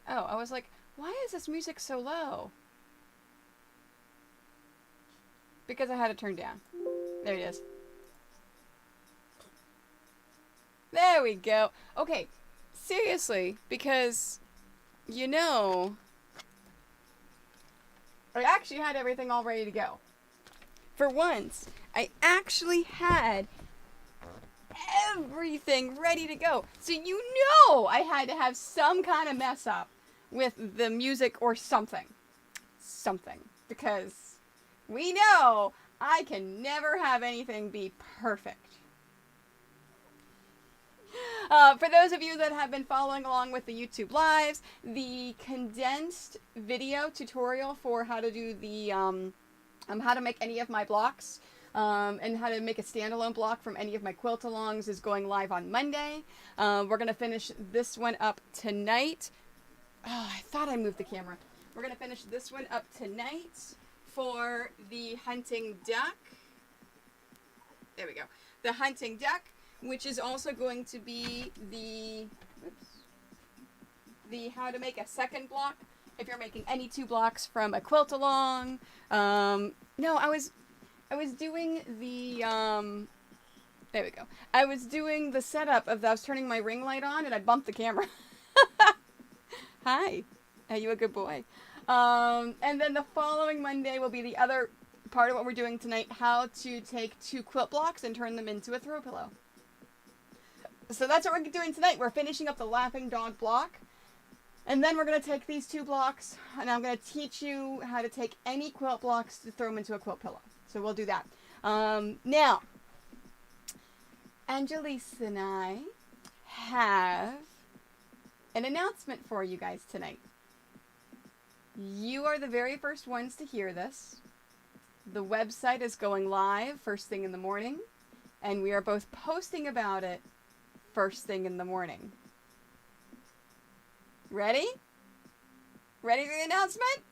Oh, I was like, why is this music so low? Because I had it turned down. There it is. There we go. Okay, seriously, because, you know, I actually had everything all ready to go. For once, I actually had everything ready to go. So you know I had to have some kind of mess up with the music or something. Something. Because we know I can never have anything be perfect. For those of you that have been following along with the YouTube lives, the condensed video tutorial for how to do the how to make any of my blocks and how to make a standalone block from any of my quilt-alongs is going live on Monday. We're going to finish this one up tonight. Oh, I thought I moved the camera. We're going to finish this one up tonight for the hunting duck. There we go. The hunting duck, which is also going to be the how to make a second block if you're making any two blocks from a quilt along. No, I was doing the there we go. I was doing the setup of I was turning my ring light on and I bumped the camera. Hi. Are you a good boy? And then the following Monday will be the other part of what we're doing tonight, how to take two quilt blocks and turn them into a throw pillow. So that's what we're doing tonight. We're finishing up the laughing dog block. And then we're going to take these two blocks, and I'm going to teach you how to take any quilt blocks to throw them into a quilt pillow. So we'll do that. Now, Angelise and I have an announcement for you guys tonight. You are the very first ones to hear this. The website is going live first thing in the morning, and we are both posting about it first thing in the morning. Ready? Ready for the announcement?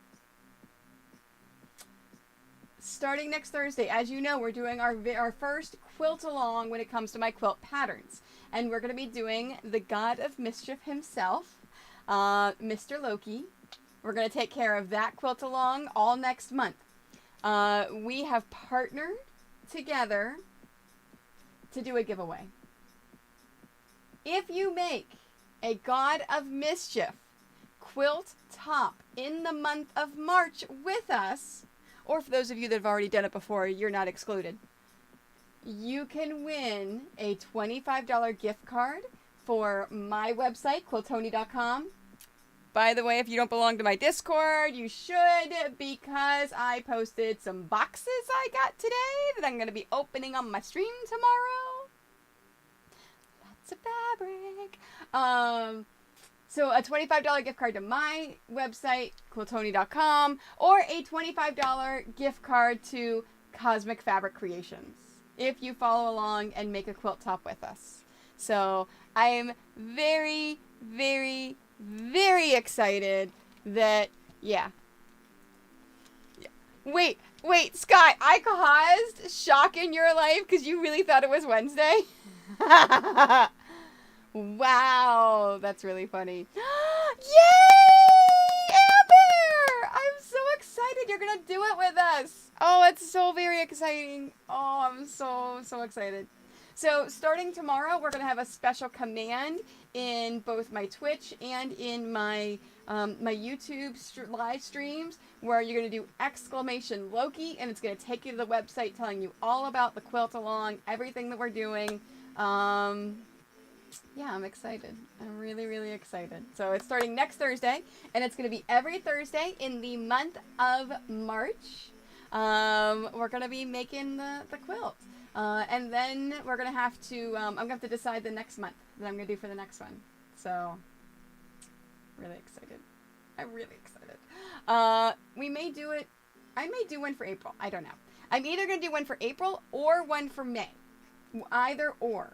Starting next Thursday, as you know, we're doing our first quilt along when it comes to my quilt patterns. And we're going to be doing the God of Mischief himself, Mr. Loki. We're going to take care of that quilt along all next month. We have partnered together to do a giveaway. If you make a God of Mischief quilt top in the month of March with us, or for those of you that have already done it before, you're not excluded, you can win a $25 gift card for my website, Quiltoni.com. By the way, if you don't belong to my Discord, you should, because I posted some boxes I got today that I'm going to be opening on my stream tomorrow. Lots of fabric. So a $25 gift card to my website, Quiltoni.com, or a $25 gift card to Cosmic Fabric Creations, if you follow along and make a quilt top with us. So I am very, very, very excited that, yeah. Wait, Scott, I caused shock in your life because you really thought it was Wednesday? Wow, that's really funny. Yay, Amber! I'm so excited you're going to do it with us. Oh, it's so very exciting. Oh, I'm so excited. So starting tomorrow, we're going to have a special command in both my Twitch and in my my YouTube live streams where you're going to do exclamation Loki, and it's going to take you to the website telling you all about the quilt along, everything that we're doing. Yeah, I'm excited. I'm really, really excited. So it's starting next Thursday, and it's going to be every Thursday in the month of March. We're going to be making the quilt. And then we're going to have to, I'm going to have to decide the next month that I'm going to do for the next one. So, really excited. I'm really excited. We may do it, I may do one for April. I don't know. I'm either going to do one for April or one for May. Either or.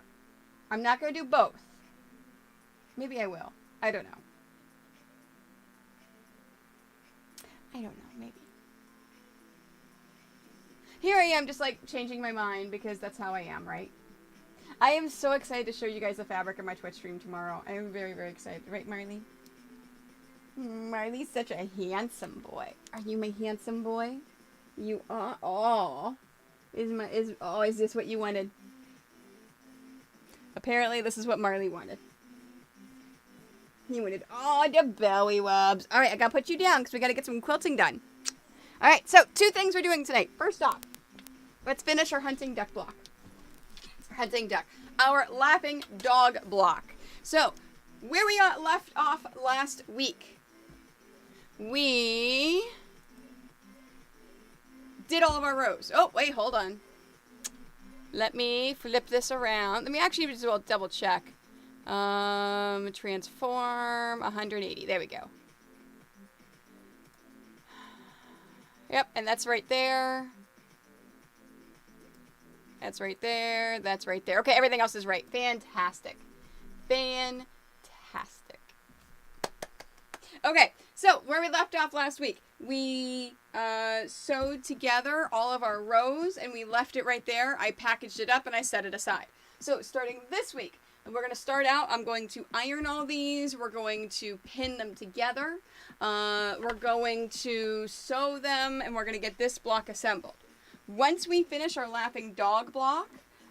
I'm not going to do both. Maybe I will. I don't know. I don't know. Maybe. Here I am just like changing my mind because that's how I am, right? I am so excited to show you guys the fabric in my Twitch stream tomorrow. I am very, very excited. Right, Marley? Marley's such a handsome boy. Are you my handsome boy? You are. Oh, is this what you wanted? Apparently, this is what Marley wanted. He wanted all the belly rubs. All right, I gotta put you down because we gotta get some quilting done. All right, so 2 things we're doing tonight. First off, let's finish our hunting duck block. Hunting duck. Our laughing dog block. So, where we left off last week, we did all of our rows. Oh, wait, hold on. Let me flip this around. Let me actually just double check. Transform 180. There we go. Yep, and that's right there. That's right there. That's right there. Okay, everything else is right. Fantastic. Fantastic. Okay, so where we left off last week, we sewed together all of our rows and we left it right there. I packaged it up and I set it aside. So starting this week, we're going to start out, I'm going to iron all these. We're going to pin them together. We're going to sew them and we're going to get this block assembled. Once we finish our laughing dog block,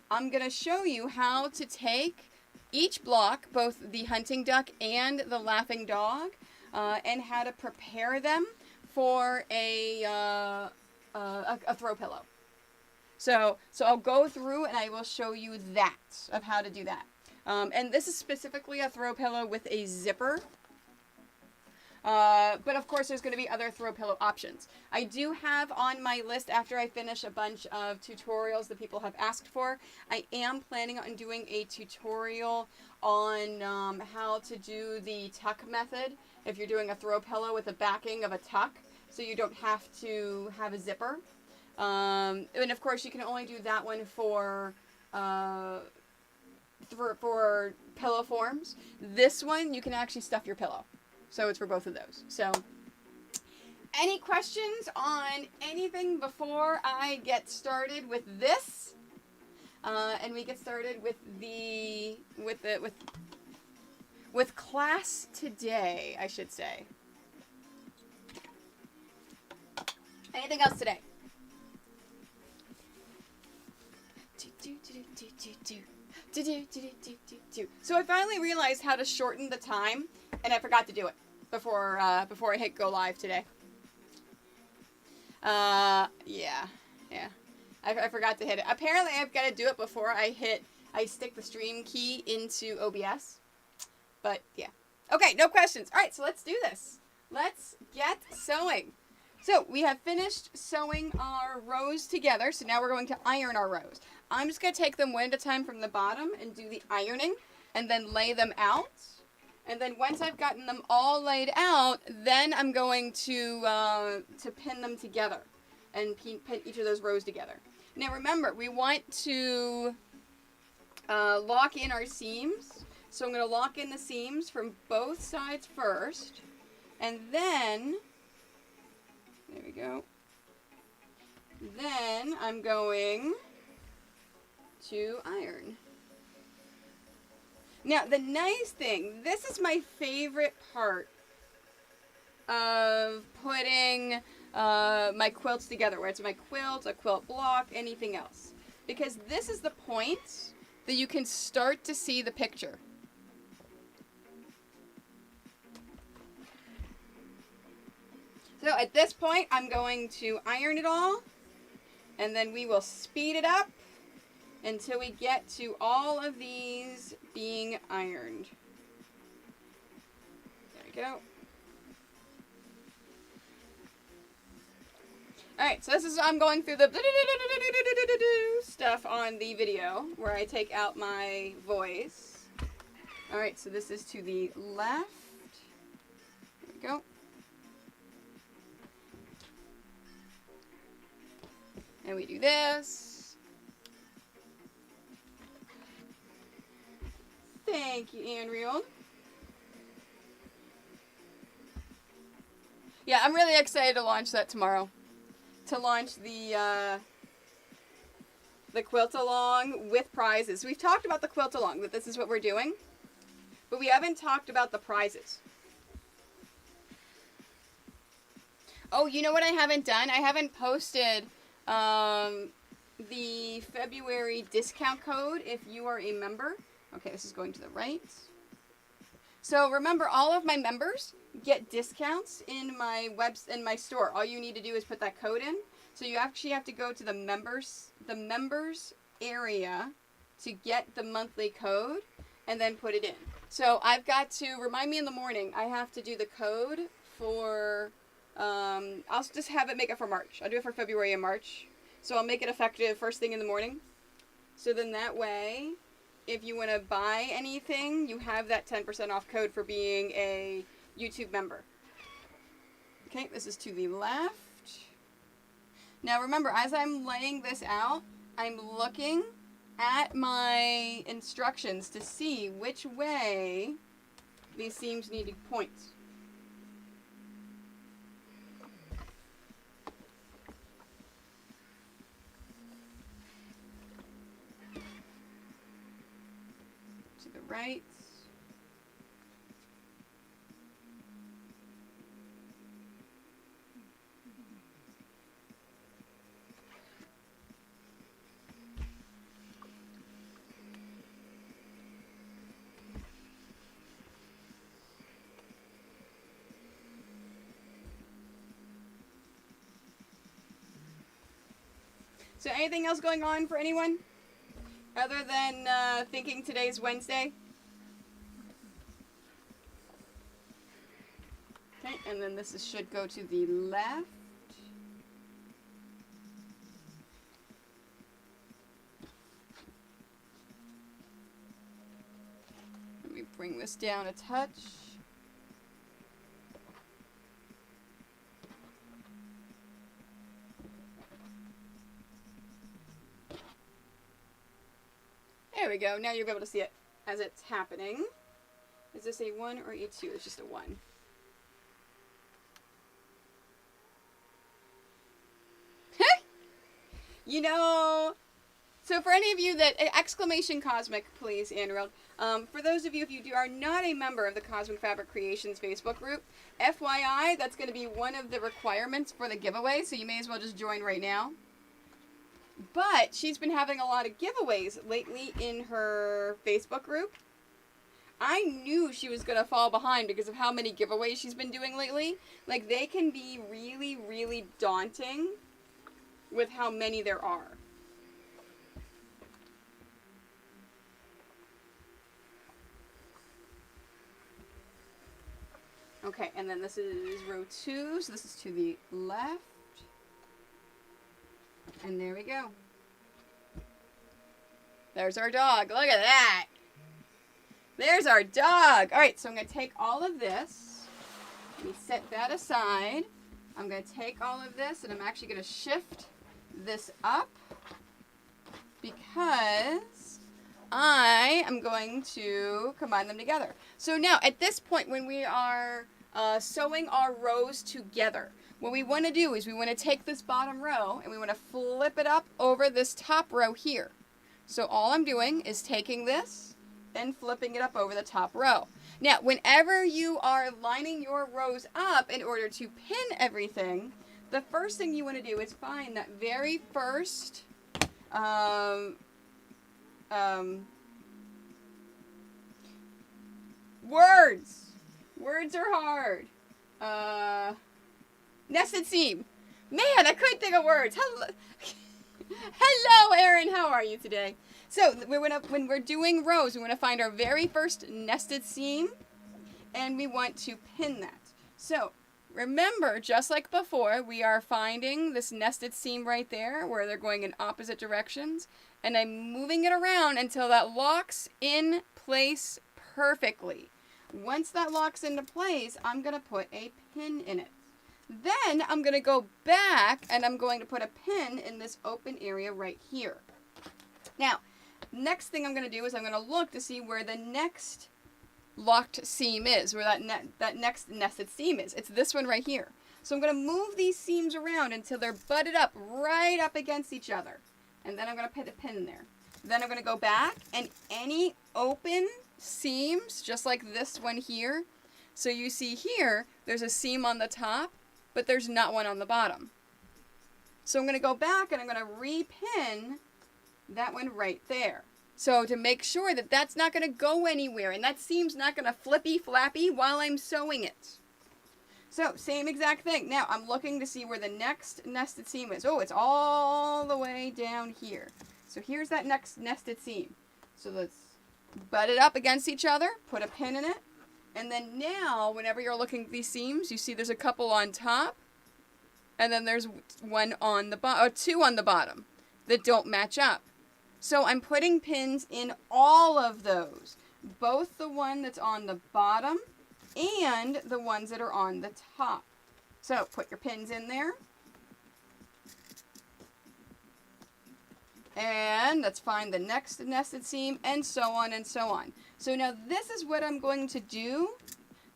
I'm going to show you how to take each block, both the hunting duck and the laughing dog, and how to prepare them for a throw pillow. So I'll go through and I will show you that, of how to do that. And this is specifically a throw pillow with a zipper. But of course there's going to be other throw pillow options. I do have on my list, after I finish a bunch of tutorials that people have asked for, I am planning on doing a tutorial on how to do the tuck method if you're doing a throw pillow with the backing of a tuck, so you don't have to have a zipper. And of course you can only do that one for pillow forms. This one you can actually stuff your pillow. So it's for both of those. So, any questions on anything before I get started with this? And we get started with with class today, I should say. Anything else today? So I finally realized how to shorten the time, and I forgot to do it before I hit go live today. Yeah. I forgot to hit it. Apparently I've got to do it before I stick the stream key into OBS. But yeah. Okay, no questions. All right, so let's do this. Let's get sewing. So we have finished sewing our rows together, so now we're going to iron our rows. I'm just going to take them one at a time from the bottom and do the ironing, and then lay them out. And then once I've gotten them all laid out, then I'm going to pin them together and pin each of those rows together. Now remember, we want to lock in our seams. So I'm going to lock in the seams from both sides first, and then, there we go, then I'm going to iron. Now, the nice thing, this is my favorite part of putting my quilts together, whether it's my quilt, a quilt block, anything else. Because this is the point that you can start to see the picture. So at this point, I'm going to iron it all, and then we will speed it up until we get to all of these being ironed. There we go. Alright, so this is, I'm going through the stuff on the video where I take out my voice. Alright, so this is to the left. There we go. And we do this. Thank you, Andrew. Yeah, I'm really excited to launch that tomorrow. To launch the quilt along with prizes. We've talked about the quilt along, that this is what we're doing, but we haven't talked about the prizes. Oh, you know what I haven't done? I haven't posted the February discount code if you are a member. Okay, this is going to the right. So remember, all of my members get discounts in my store. All you need to do is put that code in. So you actually have to go to the members area to get the monthly code and then put it in. So I've got to remind me in the morning. I have to do the code for. I'll just have it make it for March. I'll do it for February and March. So I'll make it effective first thing in the morning. So then that way, if you want to buy anything, you have that 10% off code for being a YouTube member. Okay, this is to the left. Now remember, as I'm laying this out, I'm looking at my instructions to see which way these seams need to point. To the right. So anything else going on for anyone? Other than thinking today's Wednesday? Okay, and then this should go to the left. Let me bring this down a touch. There we go. Now you'll be able to see it as it's happening. Is this a 1 or a 2? It's just a 1. You know, so for any of you that, exclamation cosmic, please, Andrew. For those of you, if you are not a member of the Cosmic Fabric Creations Facebook group, FYI, that's going to be one of the requirements for the giveaway, so you may as well just join right now. But she's been having a lot of giveaways lately in her Facebook group. I knew she was going to fall behind because of how many giveaways she's been doing lately. Like, they can be really, really daunting with how many there are. Okay, and then this is row 2, so this is to the left. And there we go. There's our dog. Look at that. There's our dog. All right, so I'm going to take all of this. Let me set that aside. I'm going to take all of this, and I'm actually going to shift this up because I am going to combine them together. So now, at this point, when we are sewing our rows together, what we want to do is we want to take this bottom row and we want to flip it up over this top row here. So all I'm doing is taking this and flipping it up over the top row. Now, whenever you are lining your rows up in order to pin everything, the first thing you want to do is find that very first words. Words are hard. Nested seam. Man, I couldn't think of words. Hello, hello, Erin. How are you today? So when we're doing rows, we want to find our very first nested seam, and we want to pin that. So remember, just like before, we are finding this nested seam right there, where they're going in opposite directions, and I'm moving it around until that locks in place perfectly. Once that locks into place, I'm going to put a pin in it. Then I'm going to go back and I'm going to put a pin in this open area right here. Now, next thing I'm going to do is I'm going to look to see where the next locked seam is, where that next nested seam is. It's this one right here. So I'm going to move these seams around until they're butted up right up against each other. And then I'm going to put a pin in there. Then I'm going to go back and any open seams, just like this one here. So you see here, there's a seam on the top, but there's not one on the bottom. So I'm going to go back and I'm going to repin that one right there. So to make sure that that's not going to go anywhere and that seam's not going to flippy flappy while I'm sewing it. So same exact thing. Now I'm looking to see where the next nested seam is. Oh, it's all the way down here. So here's that next nested seam. So let's butt it up against each other, put a pin in it, and then now whenever you're looking at these seams, you see there's a couple on top, and then there's one on the bottom, or two on the bottom that don't match up. So I'm putting pins in all of those, both the one that's on the bottom and the ones that are on the top. So put your pins in there. And let's find the next nested seam, and so on and so on. So now this is what I'm going to do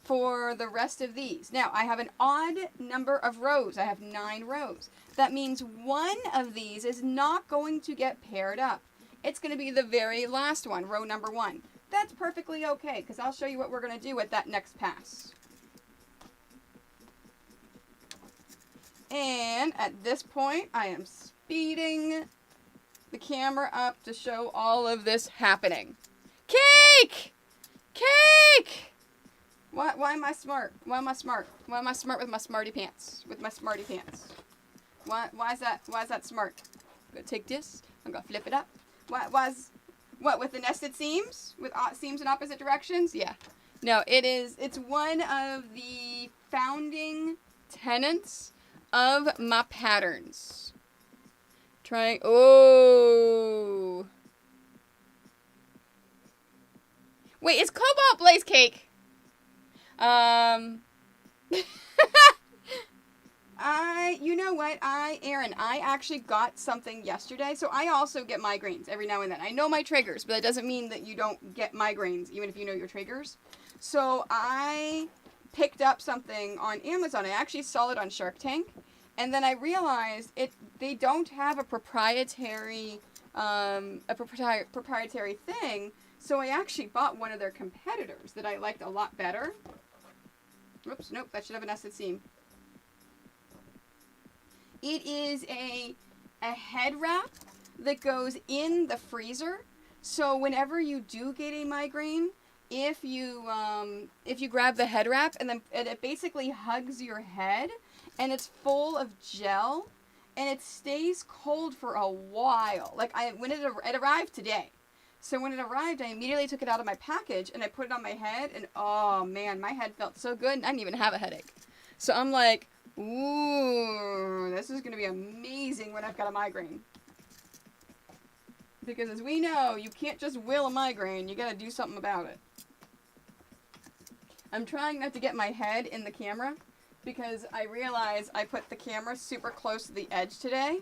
for the rest of these. Now I have an odd number of rows. I have 9 rows. That means one of these is not going to get paired up. It's going to be the very last one, row number 1. That's perfectly okay, because I'll show you what we're going to do with that next pass. And at this point, I am speeding the camera up to show all of this happening. Cake! Cake! Why am I smart? Why am I smart? Why am I smart with my smarty pants? With my smarty pants. Why is that smart? I'm gonna take this. I'm gonna flip it up. What with the nested seams? With seams in opposite directions? Yeah. No, it's one of the founding tenets of my patterns. Oh. Wait, it's Cobalt Blaze Cake. You know what, Erin, I actually got something yesterday, so I also get migraines every now and then. I know my triggers, but that doesn't mean that you don't get migraines, even if you know your triggers. So I picked up something on Amazon. I actually saw it on Shark Tank, and then I realized they don't have a proprietary thing, so I actually bought one of their competitors that I liked a lot better. Oops, nope, that should have a nested seam. It is a head wrap that goes in the freezer. So whenever you do get a migraine, if you grab the head wrap and then it basically hugs your head, and it's full of gel, and it stays cold for a while. Like when it arrived today. So when it arrived, I immediately took it out of my package and I put it on my head, and oh man, my head felt so good, and I didn't even have a headache. So I'm like, ooh, this is going to be amazing when I've got a migraine. Because as we know, you can't just will a migraine, you got to do something about it. I'm trying not to get my head in the camera, because I realize I put the camera super close to the edge today.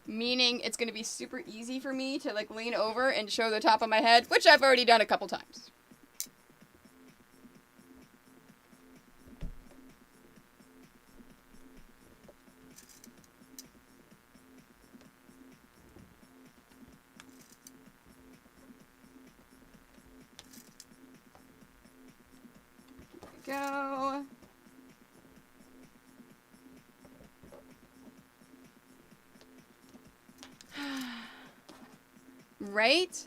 Meaning it's going to be super easy for me to like lean over and show the top of my head, which I've already done a couple times. There we go. Right?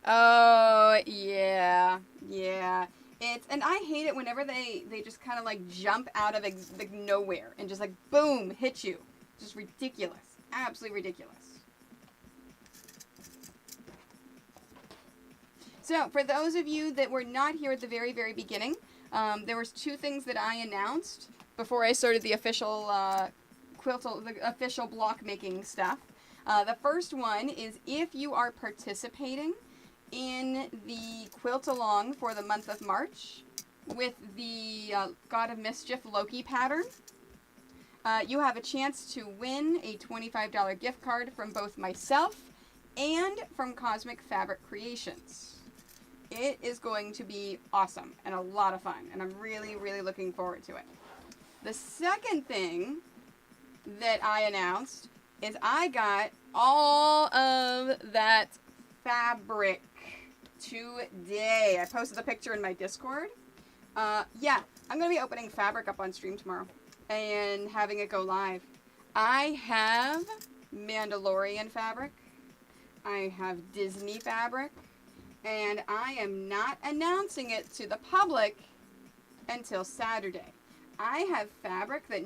Oh, yeah. Yeah. And I hate it whenever they just kind of like jump out of like nowhere and just like boom, hit you. Just ridiculous. Absolutely ridiculous. So, for those of you that were not here at the very, very beginning, there was 2 things that I announced before I started the official the official block making stuff. The first one is if you are participating in the quilt along for the month of March with the God of Mischief Loki pattern, you have a chance to win a $25 gift card from both myself and from Cosmic Fabric Creations. It is going to be awesome and a lot of fun, and I'm really, really looking forward to it. The second thing that I announced is I got all of that fabric today. I posted the picture in my Discord. Yeah, I'm going to be opening fabric up on stream tomorrow and having it go live. I have Mandalorian fabric. I have Disney fabric. And I am not announcing it to the public until Saturday. I have fabric that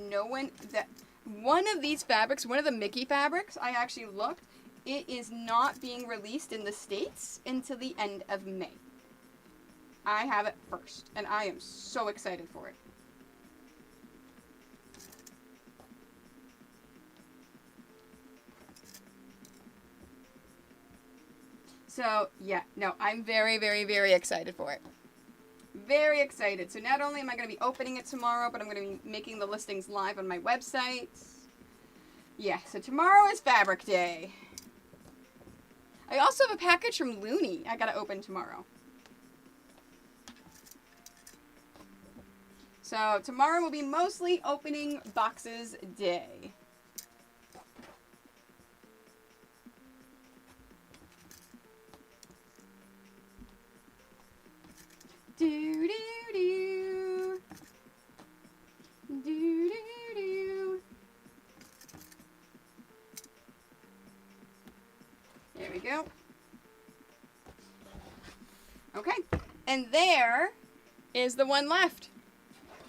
one of these fabrics, one of the Mickey fabrics, I actually looked, it is not being released in the States until the end of May. I have it first, and I am so excited for it. So, yeah, no, I'm very, very, very excited for it. Very excited. So not only am I going to be opening it tomorrow, but I'm going to be making the listings live on my website. Yeah, so tomorrow is Fabric Day. I also have a package from Looney I got to open tomorrow. So tomorrow will be mostly opening boxes day. Do do do. Do do do. There we go. Okay, and there is the one left.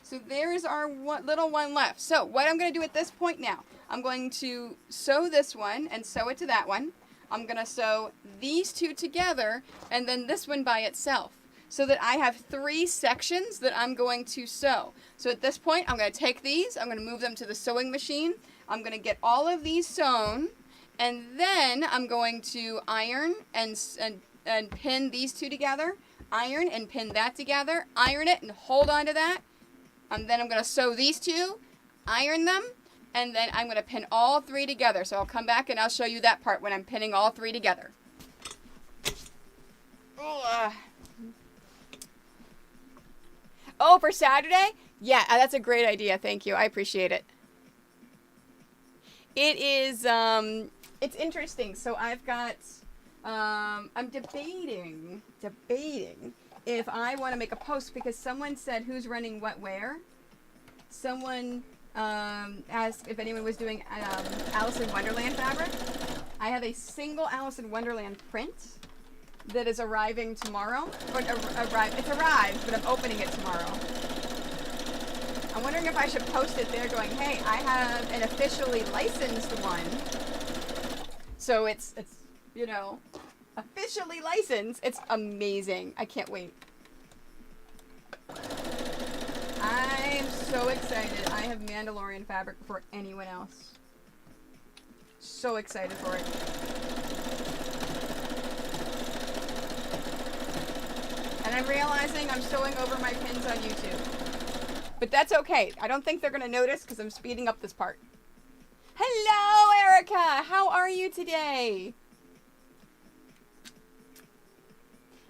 So there is our little one left. So what I'm going to do at this point now, I'm going to sew this one and sew it to that one. I'm going to sew these two together and then this one by itself, so that I have 3 sections that I'm going to sew. So at this point, I'm going to take these, I'm going to move them to the sewing machine. I'm going to get all of these sewn, and then I'm going to iron and pin these two together, iron and pin that together, iron it and hold on to that. And then I'm going to sew these two, iron them, and then I'm going to pin all 3 together. So I'll come back and I'll show you that part when I'm pinning all 3 together. Oh, for Saturday? Yeah, that's a great idea. Thank you. I appreciate it. It is, it's interesting. So I've got, I'm debating if I want to make a post, because someone said who's running what where. Someone asked if anyone was doing Alice in Wonderland fabric. I have a single Alice in Wonderland print that is arriving tomorrow. Or it's arrived, but I'm opening it tomorrow. I'm wondering if I should post it there going, hey, I have an officially licensed one. So it's you know, officially licensed. It's amazing. I can't wait. I'm so excited. I have Mandalorian fabric before anyone else. So excited for it. And I'm realizing I'm sewing over my pins on YouTube. But that's okay. I don't think they're going to notice because I'm speeding up this part. Hello, Erica. How are you today?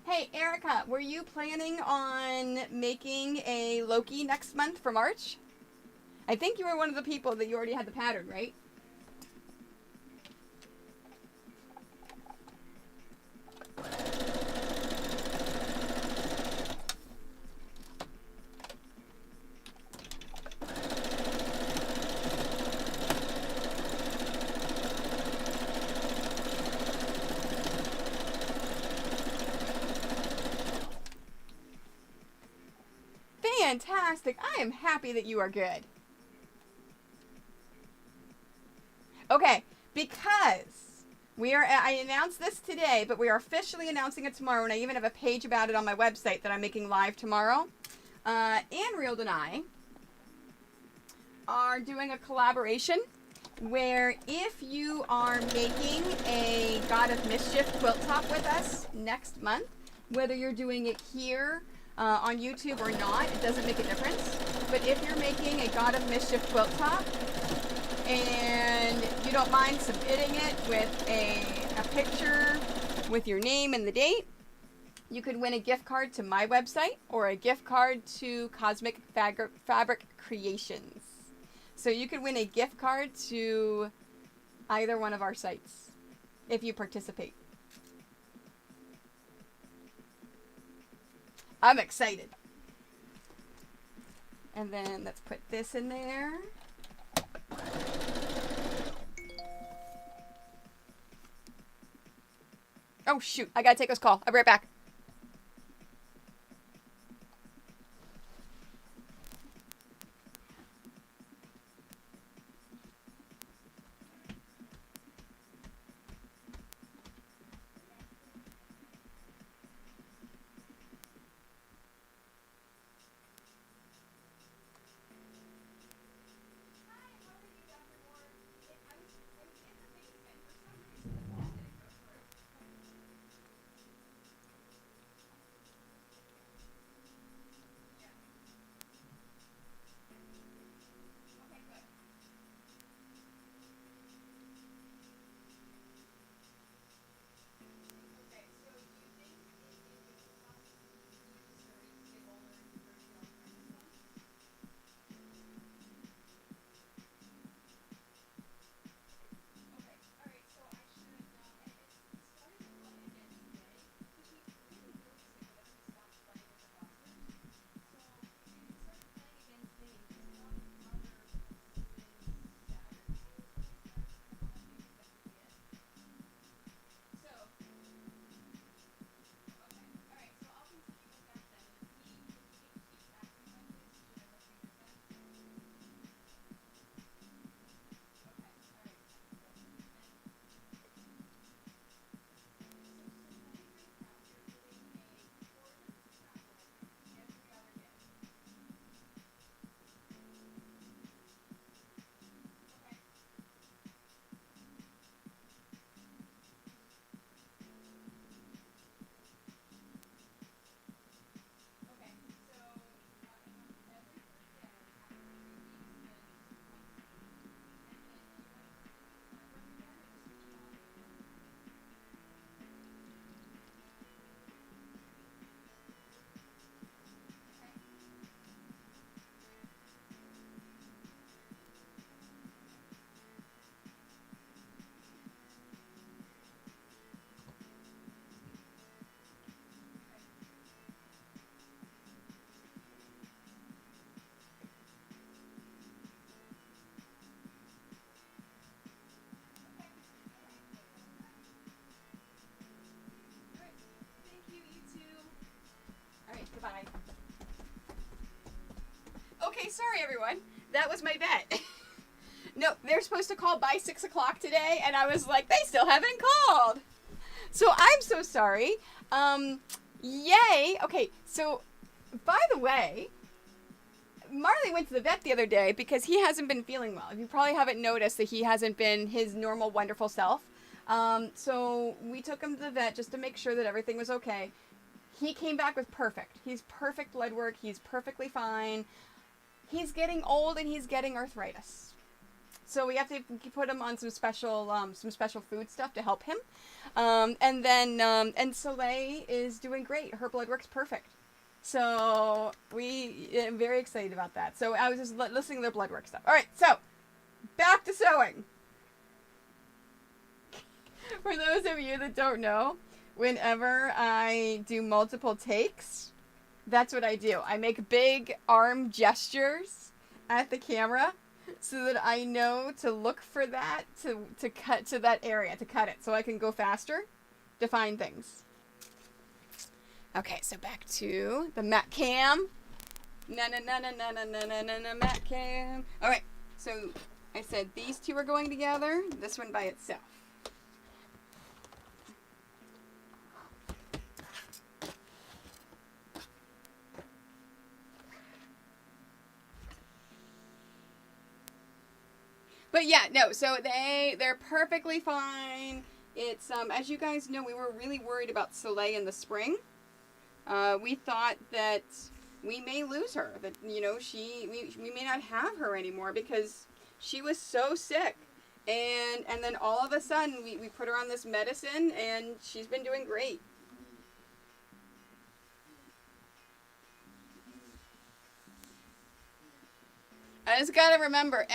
Hey, Erica, were you planning on making a Loki next month for March? I think you were one of the people that you already had the pattern, right? Fantastic. I am happy that you are good. Okay, because I announced this today, but we are officially announcing it tomorrow, and I even have a page about it on my website that I'm making live tomorrow. Anne and I are doing a collaboration where if you are making a God of Mischief quilt top with us next month, whether you're doing it here on YouTube or not, it doesn't make a difference. But if you're making a God of Mischief quilt top and you don't mind submitting it with a picture with your name and the date, you could win a gift card to my website or a gift card to Cosmic Fabric Creations. So you could win a gift card to either one of our sites if you participate. I'm excited. And then let's put this in there. Oh, shoot. I gotta take this call. I'll be right back. Goodbye. Okay, sorry everyone. That was my vet. No, they're supposed to call by 6 o'clock today, and I was like, they still haven't called. So I'm so sorry. Yay. Okay, so by the way, Marley went to the vet the other day because he hasn't been feeling well. You probably haven't noticed that he hasn't been his normal, wonderful self. So we took him to the vet just to make sure that everything was okay. He came back with perfect. He's perfect blood work. He's perfectly fine. He's getting old and he's getting arthritis. So we have to put him on some special food stuff to help him. And Soleil is doing great. Her blood work's perfect. So I'm very excited about that. So I was just listening to their blood work stuff. All right, so back to sewing. For those of you that don't know, whenever I do multiple takes, that's what I do. I make big arm gestures at the camera so that I know to look for that, to cut to that area, to cut it, so I can go faster to find things. Okay, so back to the mat cam. Mat cam. All right, so I said these two are going together, this one by itself. But yeah, no, so they're perfectly fine. It's, as you guys know, we were really worried about Soleil in the spring. We thought that we may lose her, that, you know, we may not have her anymore because she was so sick. And then all of a sudden, we put her on this medicine and she's been doing great. I just gotta remember,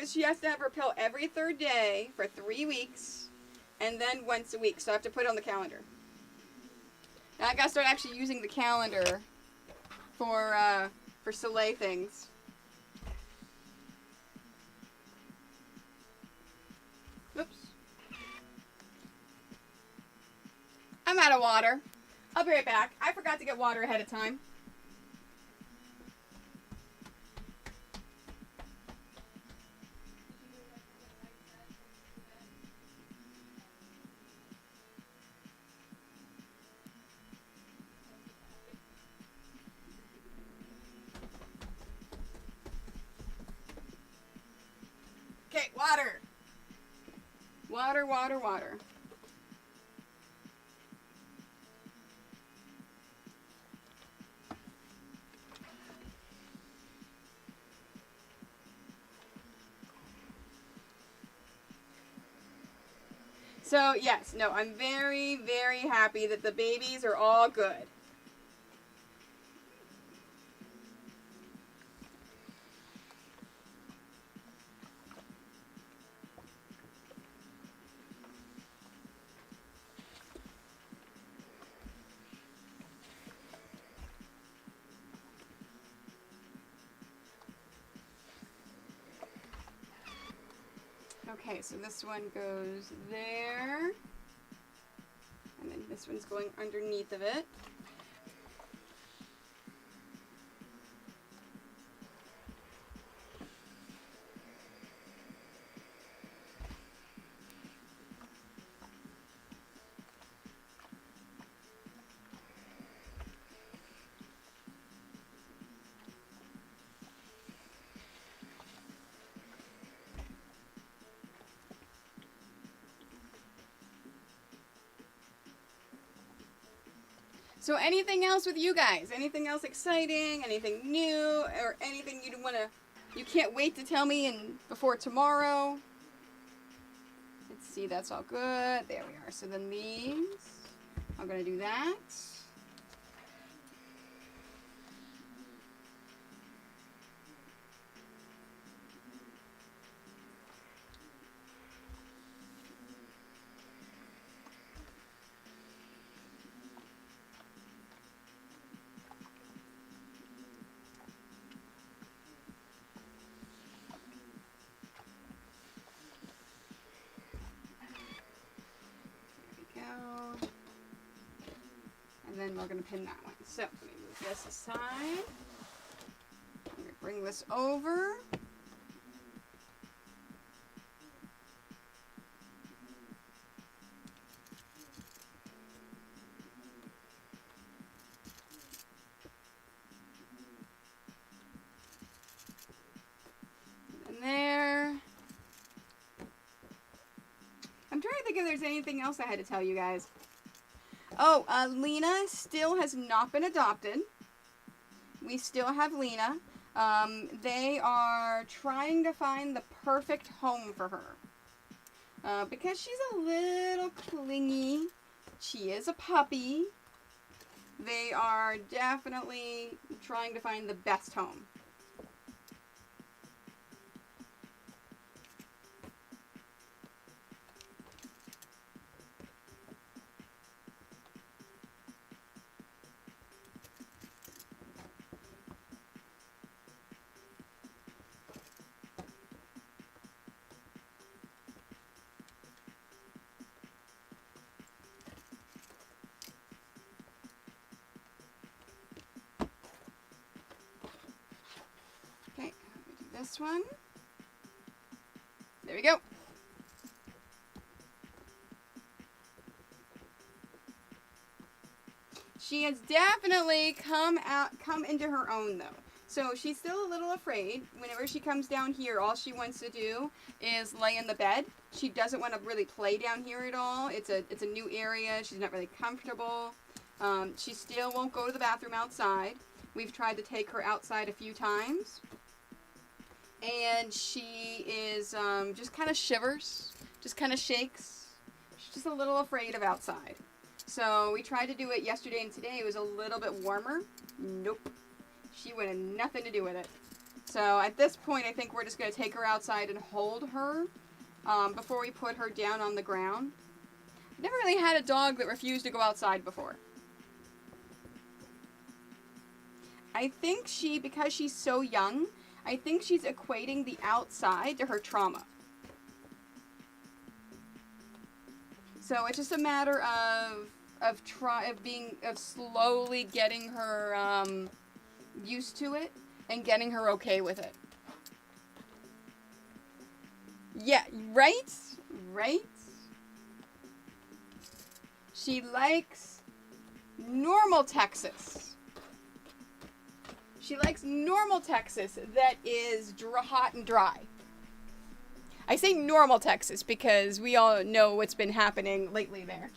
she has to have her pill every third day for 3 weeks, and then once a week. So I have to put it on the calendar. Now I gotta start actually using the calendar for for Soleil things. Oops. I'm out of water. I'll be right back. I forgot to get water ahead of time. Okay, water. Water, water, water. So, yes, no, I'm very, very happy that the babies are all good. Okay, so this one goes there. And then this one's going underneath of it. So anything else with you guys? Anything else exciting? Anything new? Or anything you can't wait to tell me before tomorrow? Let's see, that's all good. There we are. So then these, I'm going to do that. And then we're going to pin that one. So let me move this aside. I'm going to bring this over. And there. I'm trying to think if there's anything else I had to tell you guys. Oh, Lena still has not been adopted. We still have Lena. They are trying to find the perfect home for her. Because she's a little clingy. She is a puppy. They are definitely trying to find the best home. This one. There we go. She has definitely come into her own though. So she's still a little afraid. Whenever she comes down here, all she wants to do is lay in the bed. She doesn't want to really play down here at all. It's a new area. She's not really comfortable. She still won't go to the bathroom outside. We've tried to take her outside a few times. And she is just kind of shivers, just kind of shakes. She's just a little afraid of outside. So we tried to do it yesterday and today. It was a little bit warmer. Nope. She wanted nothing to do with it. So at this point, I think we're just going to take her outside and hold her before we put her down on the ground. I've never really had a dog that refused to go outside before. I think because she's so young, I think she's equating the outside to her trauma. So it's just a matter of slowly getting her used to it and getting her okay with it. Yeah, right? Right? She likes normal Texas. She likes normal Texas that is hot and dry. I say normal Texas because we all know what's been happening lately there.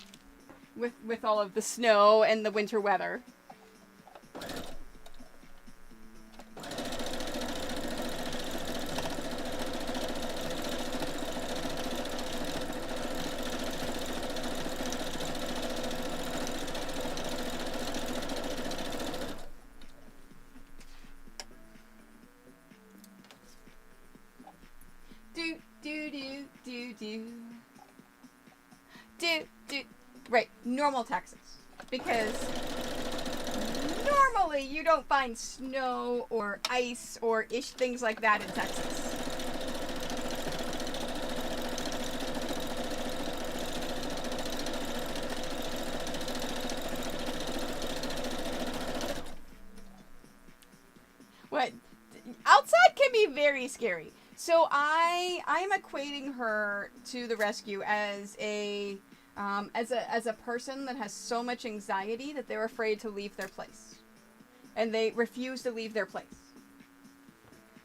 With all of the snow and the winter weather. Right, normal Texas. Because normally you don't find snow or ice or things like that in Texas. What? Outside can be very scary. So I'm equating her to the rescue as a person that has so much anxiety that they're afraid to leave their place, and they refuse to leave their place.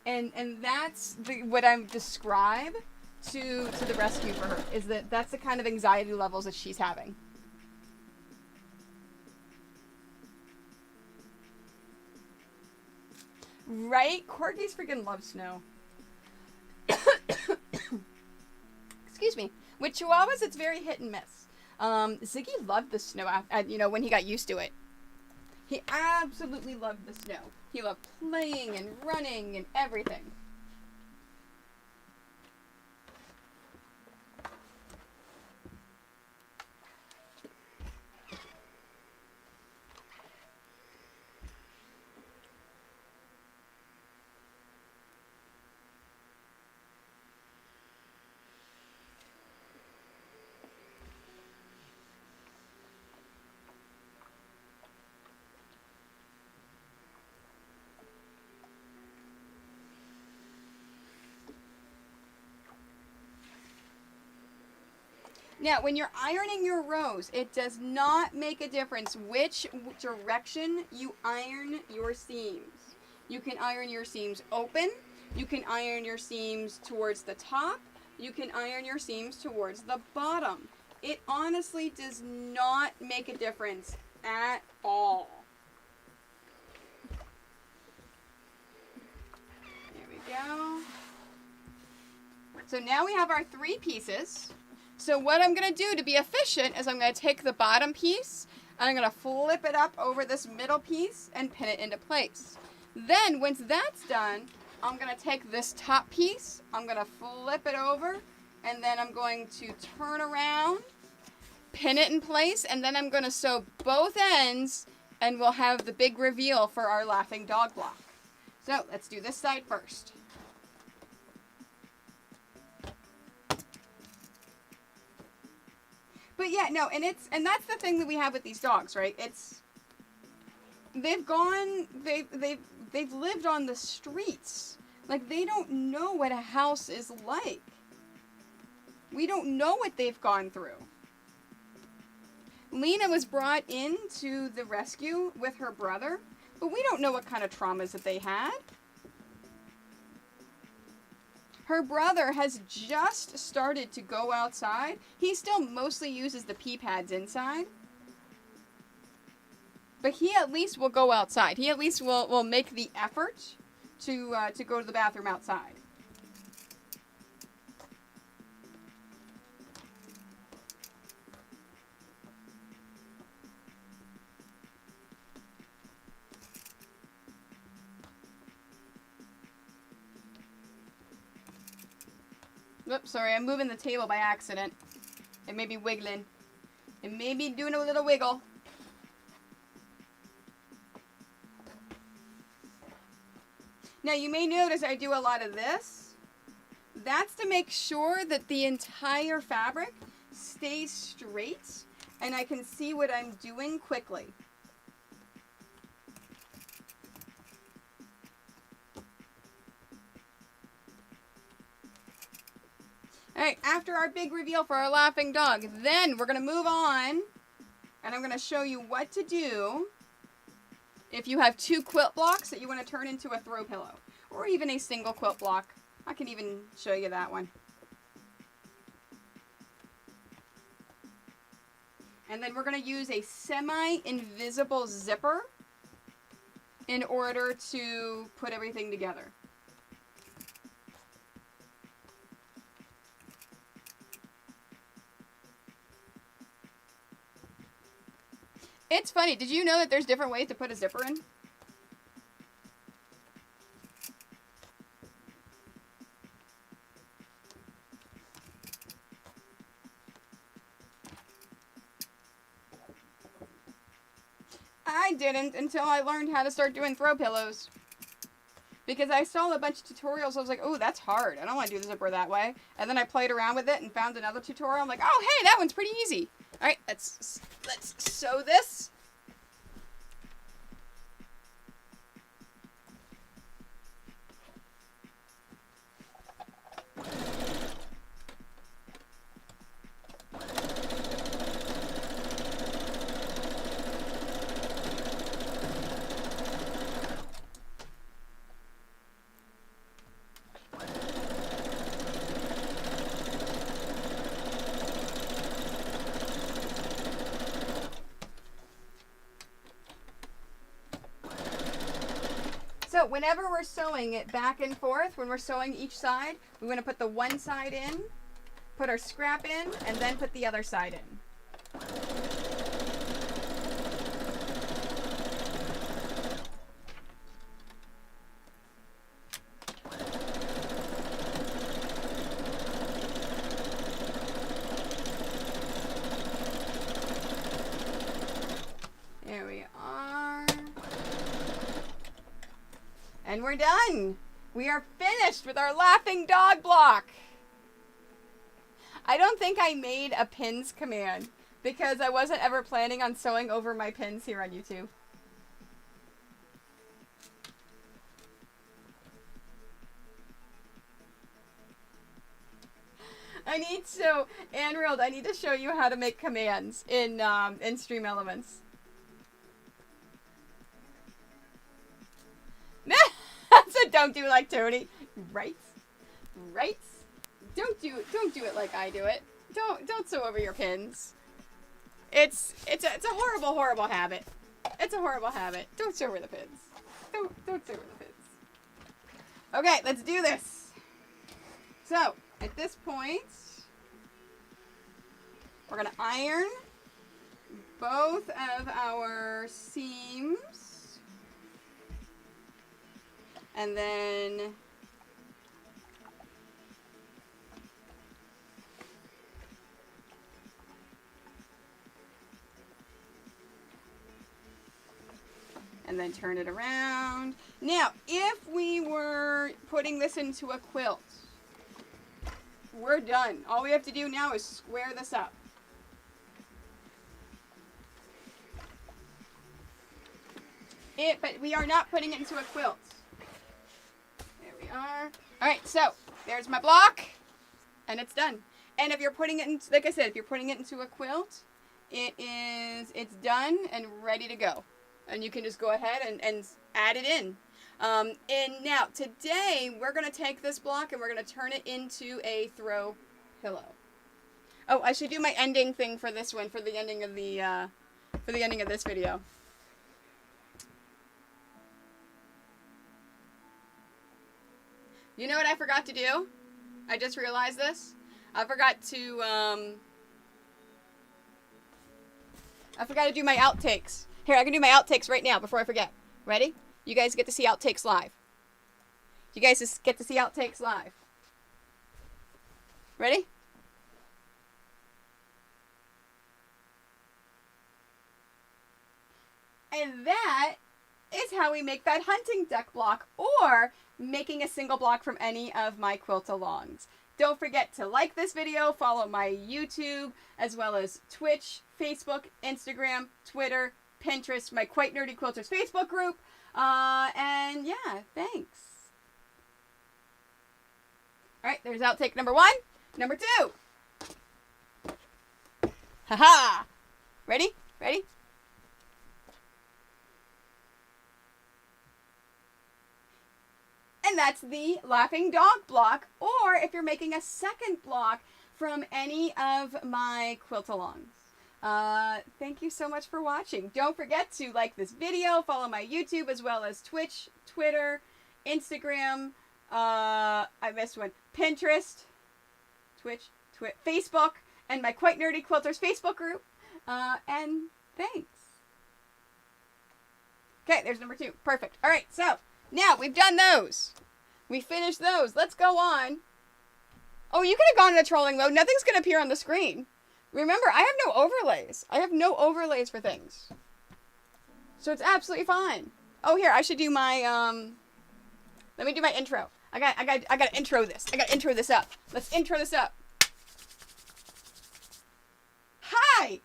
And that's what I'm describe to the rescue for her, is that's the kind of anxiety levels that she's having. Right? Corgis freaking love snow. Excuse me. With Chihuahuas, it's very hit and miss. Ziggy loved the snow, when he got used to it. He absolutely loved the snow. He loved playing and running and everything. Now, when you're ironing your rows, it does not make a difference which direction you iron your seams. You can iron your seams open. You can iron your seams towards the top. You can iron your seams towards the bottom. It honestly does not make a difference at all. There we go. So now we have our 3 pieces. So what I'm going to do to be efficient is I'm going to take the bottom piece and I'm going to flip it up over this middle piece and pin it into place. Then once that's done, I'm going to take this top piece, I'm going to flip it over, and then I'm going to turn around, pin it in place, and then I'm going to sew both ends, and we'll have the big reveal for our laughing dog block. So let's do this side first. But yeah, no, and that's the thing that we have with these dogs, right? They've lived on the streets. Like, they don't know what a house is like. We don't know what they've gone through. Lena was brought in to the rescue with her brother, but we don't know what kind of traumas that they had. Her brother has just started to go outside. He still mostly uses the pee pads inside. But he at least will go outside. He at least will make the effort to go to the bathroom outside. Oops, sorry, I'm moving the table by accident. It may be wiggling. It may be doing a little wiggle. Now you may notice I do a lot of this. That's to make sure that the entire fabric stays straight and I can see what I'm doing quickly. Alright, after our big reveal for our laughing dog, then we're going to move on and I'm going to show you what to do if you have 2 quilt blocks that you want to turn into a throw pillow, or even a single quilt block. I can even show you that one. And then we're going to use a semi-invisible zipper in order to put everything together. It's funny, did you know that there's different ways to put a zipper in? I didn't until I learned how to start doing throw pillows. Because I saw a bunch of tutorials, I was like, oh, that's hard. I don't want to do the zipper that way. And then I played around with it and found another tutorial. I'm like, oh, hey, that one's pretty easy. All right, let's sew this. So whenever we're sewing it back and forth, when we're sewing each side, we want to put the one side in, put our scrap in, and then put the other side in. There we are. And we're done. We are finished with our laughing dog block. I don't think I made a pins command because I wasn't ever planning on sewing over my pins here on YouTube. Anne-Rild, I need to show you how to make commands in Stream Elements. So don't do like Toni. Right? Right? Don't do it like I do it. Don't sew over your pins. It's a horrible, horrible habit. It's a horrible habit. Don't sew over the pins. Don't sew over the pins. Okay, let's do this. So, at this point, we're gonna iron both of our seams. And then turn it around. Now, if we were putting this into a quilt, we're done. All we have to do now is square this up. But we are not putting it into a quilt. There we are. All right, so there's my block, and it's done. And if you're putting it in, like I said, if you're putting it into a quilt, it's done and ready to go. And you can just go ahead and add it in. And now, today, we're going to take this block and we're going to turn it into a throw pillow. Oh, I should do my ending thing for this one, for the ending of this video. You know what I forgot to do? I just realized this. I forgot to do my outtakes. Here, I can do my outtakes right now before I forget. Ready? You guys get to see outtakes live. You guys just get to see outtakes live. Ready? And that is how we make that hunting deck block, or making a single block from any of my quilt-alongs. Don't forget to like this video, follow my YouTube, as well as Twitch, Facebook, Instagram, Twitter, Pinterest, my Quite Nerdy Quilters Facebook group, and yeah, thanks. Alright, there's outtake number 1. Number 2. Haha! Ready? Ready? And that's the laughing dog block, or if you're making a second block from any of my quilt-alongs. Thank you so much for watching. Don't forget to like this video, follow my YouTube, as well as Twitch, Twitter, Instagram, I missed one, Pinterest, Twitch, Facebook, and my Quite Nerdy Quilters Facebook group. And thanks. Okay, there's number 2. Perfect. All right, so now we've done those. We finished those. Let's go on. Oh, you could have gone into trolling mode. Nothing's going to appear on the screen. Remember, I have no overlays. I have no overlays for things. So it's absolutely fine. Oh, here, I should do my, let me do my intro. I got to intro this. I got to intro this up. Let's intro this up. Hi,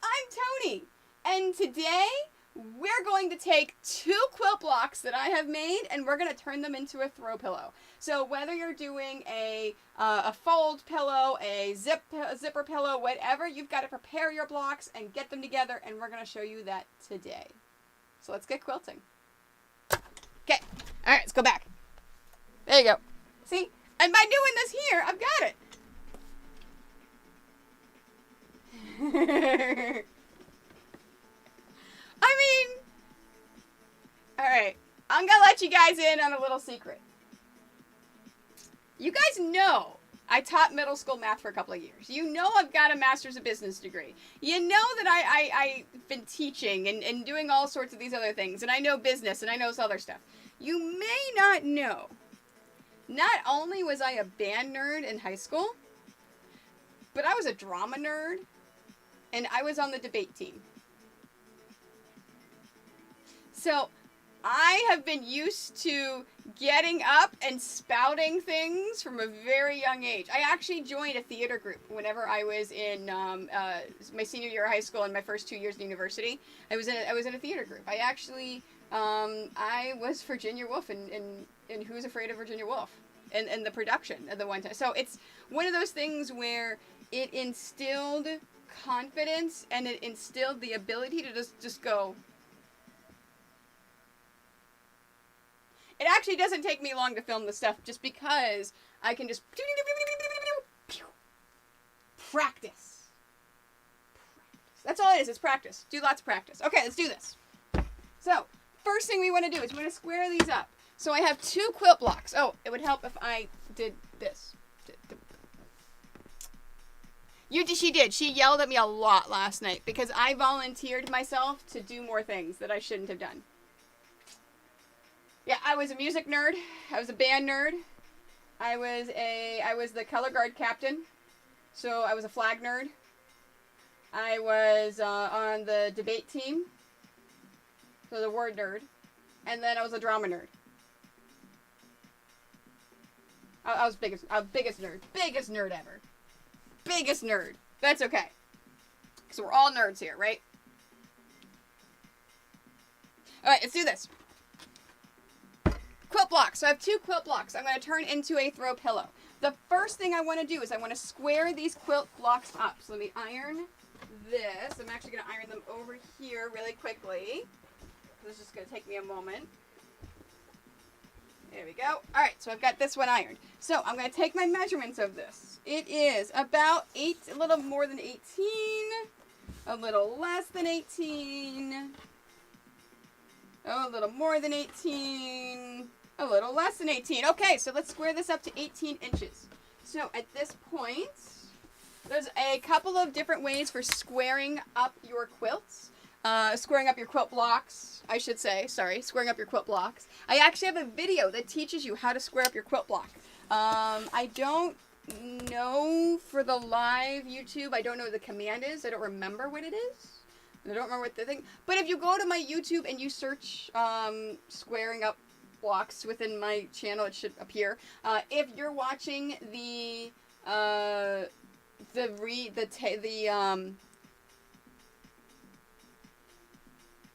I'm Toni, and today we're going to take 2 quilt blocks that I have made, and we're going to turn them into a throw pillow. So whether you're doing a fold pillow, a zipper pillow, whatever, you've got to prepare your blocks and get them together, and we're going to show you that today. So let's get quilting. Okay, all right, let's go back. There you go. See? And by doing this here, I've got it. I mean, all right, I'm going to let you guys in on a little secret. You guys know I taught middle school math for a couple of years. You know I've got a master's of business degree. You know that I've been teaching and doing all sorts of these other things, and I know business, and I know this other stuff. You may not know, not only was I a band nerd in high school, but I was a drama nerd, and I was on the debate team. So I have been used to getting up and spouting things from a very young age. I actually joined a theater group whenever I was in my senior year of high school and my first 2 years in university. I was in a theater group. I actually I was Virginia Woolf in Who's Afraid of Virginia Woolf in the production at the one time. So it's one of those things where it instilled confidence and it instilled the ability to just go. It actually doesn't take me long to film this stuff just because I can just practice. That's all it is. It's practice. Do lots of practice. Okay, let's do this. So, first thing we want to do is we want to square these up. So I have 2 quilt blocks. Oh, it would help if I did this. She did. She yelled at me a lot last night because I volunteered myself to do more things that I shouldn't have done. Yeah, I was a music nerd. I was a band nerd. I was the color guard captain. So I was a flag nerd. I was on the debate team. So the word nerd. And then I was a drama nerd. I was biggest nerd. Biggest nerd ever. Biggest nerd. That's okay. So we're all nerds here, right? Alright, let's do this. Quilt blocks. So I have 2 quilt blocks I'm going to turn into a throw pillow. The first thing I want to do is I want to square these quilt blocks up. So let me iron this. I'm actually going to iron them over here really quickly. This is just going to take me a moment. There we go. Alright, so I've got this one ironed. So I'm going to take my measurements of this. It is about a little more than 18, a little less than 18, a little more than 18, a little less than 18. Okay, so let's square this up to 18 inches. So at this point, there's a couple of different ways for squaring up your quilts. Squaring up your quilt blocks, I should say. Sorry, squaring up your quilt blocks. I actually have a video that teaches you how to square up your quilt block. I don't know for the live YouTube. I don't know what the command is. I don't remember what it is. I don't remember what the thing. But if you go to my YouTube and you search squaring up blocks within my channel, it should appear. If you're watching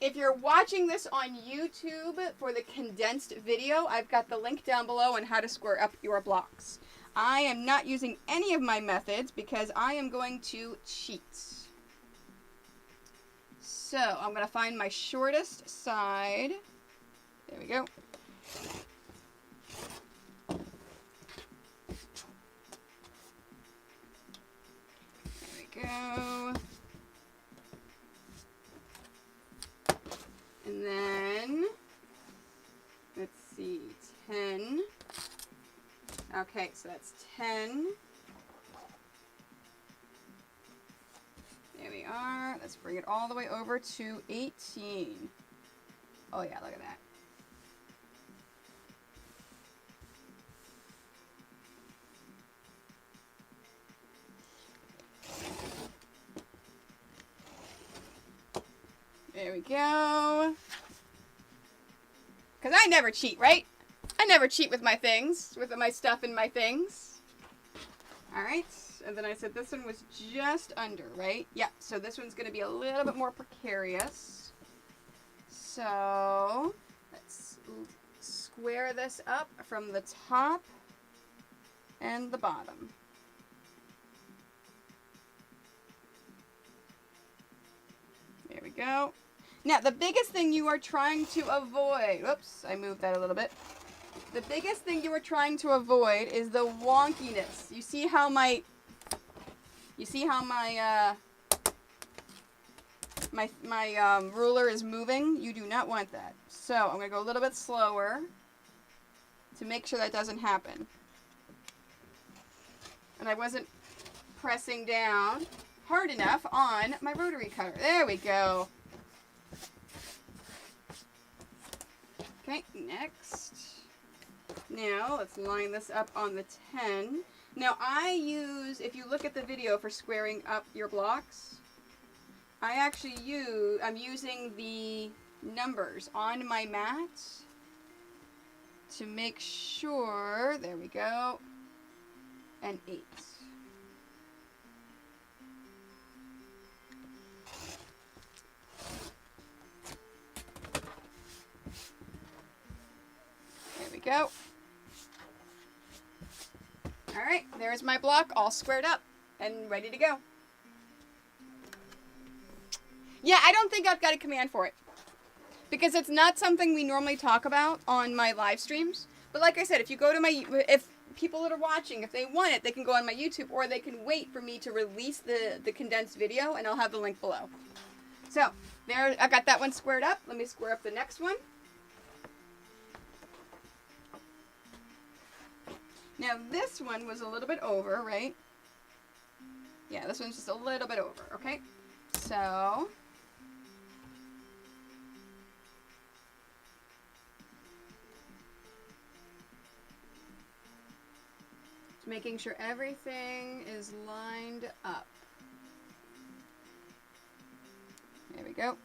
if you're watching this on YouTube for the condensed video, I've got the link down below on how to square up your blocks. I am not using any of my methods because I am going to cheat. So I'm going to find my shortest side. There we go. There we go. And then, let's see, 10. Okay, so that's 10. There we are. Let's bring it all the way over to 18. Oh yeah, look at that. There we go. Because I never cheat, right? I never cheat with my things, with my stuff and my things. Alright, and then I said this one was just under, right? Yeah, so this one's going to be a little bit more precarious. So, let's square this up from the top and the bottom. There we go. Now, the biggest thing you are trying to avoid, whoops, I moved that a little bit. The biggest thing you are trying to avoid is the wonkiness. You see how my ruler is moving? You do not want that. So, I'm going to go a little bit slower to make sure that doesn't happen. And I wasn't pressing down hard enough on my rotary cutter. There we go. Okay, next. Now, let's line this up on the 10. Now, if you look at the video for squaring up your blocks, I'm using the numbers on my mat to make sure, there we go, an 8. There we go. Alright, there's my block all squared up and ready to go. Yeah, I don't think I've got a command for it, because it's not something we normally talk about on my live streams. But like I said, if you go to if people that are watching, if they want it, they can go on my YouTube, or they can wait for me to release the condensed video, and I'll have the link below. So, there, I got that one squared up. Let me square up the next one. Now, this one was a little bit over, right? Yeah, this one's just a little bit over, okay? So, just making sure everything is lined up. There we go.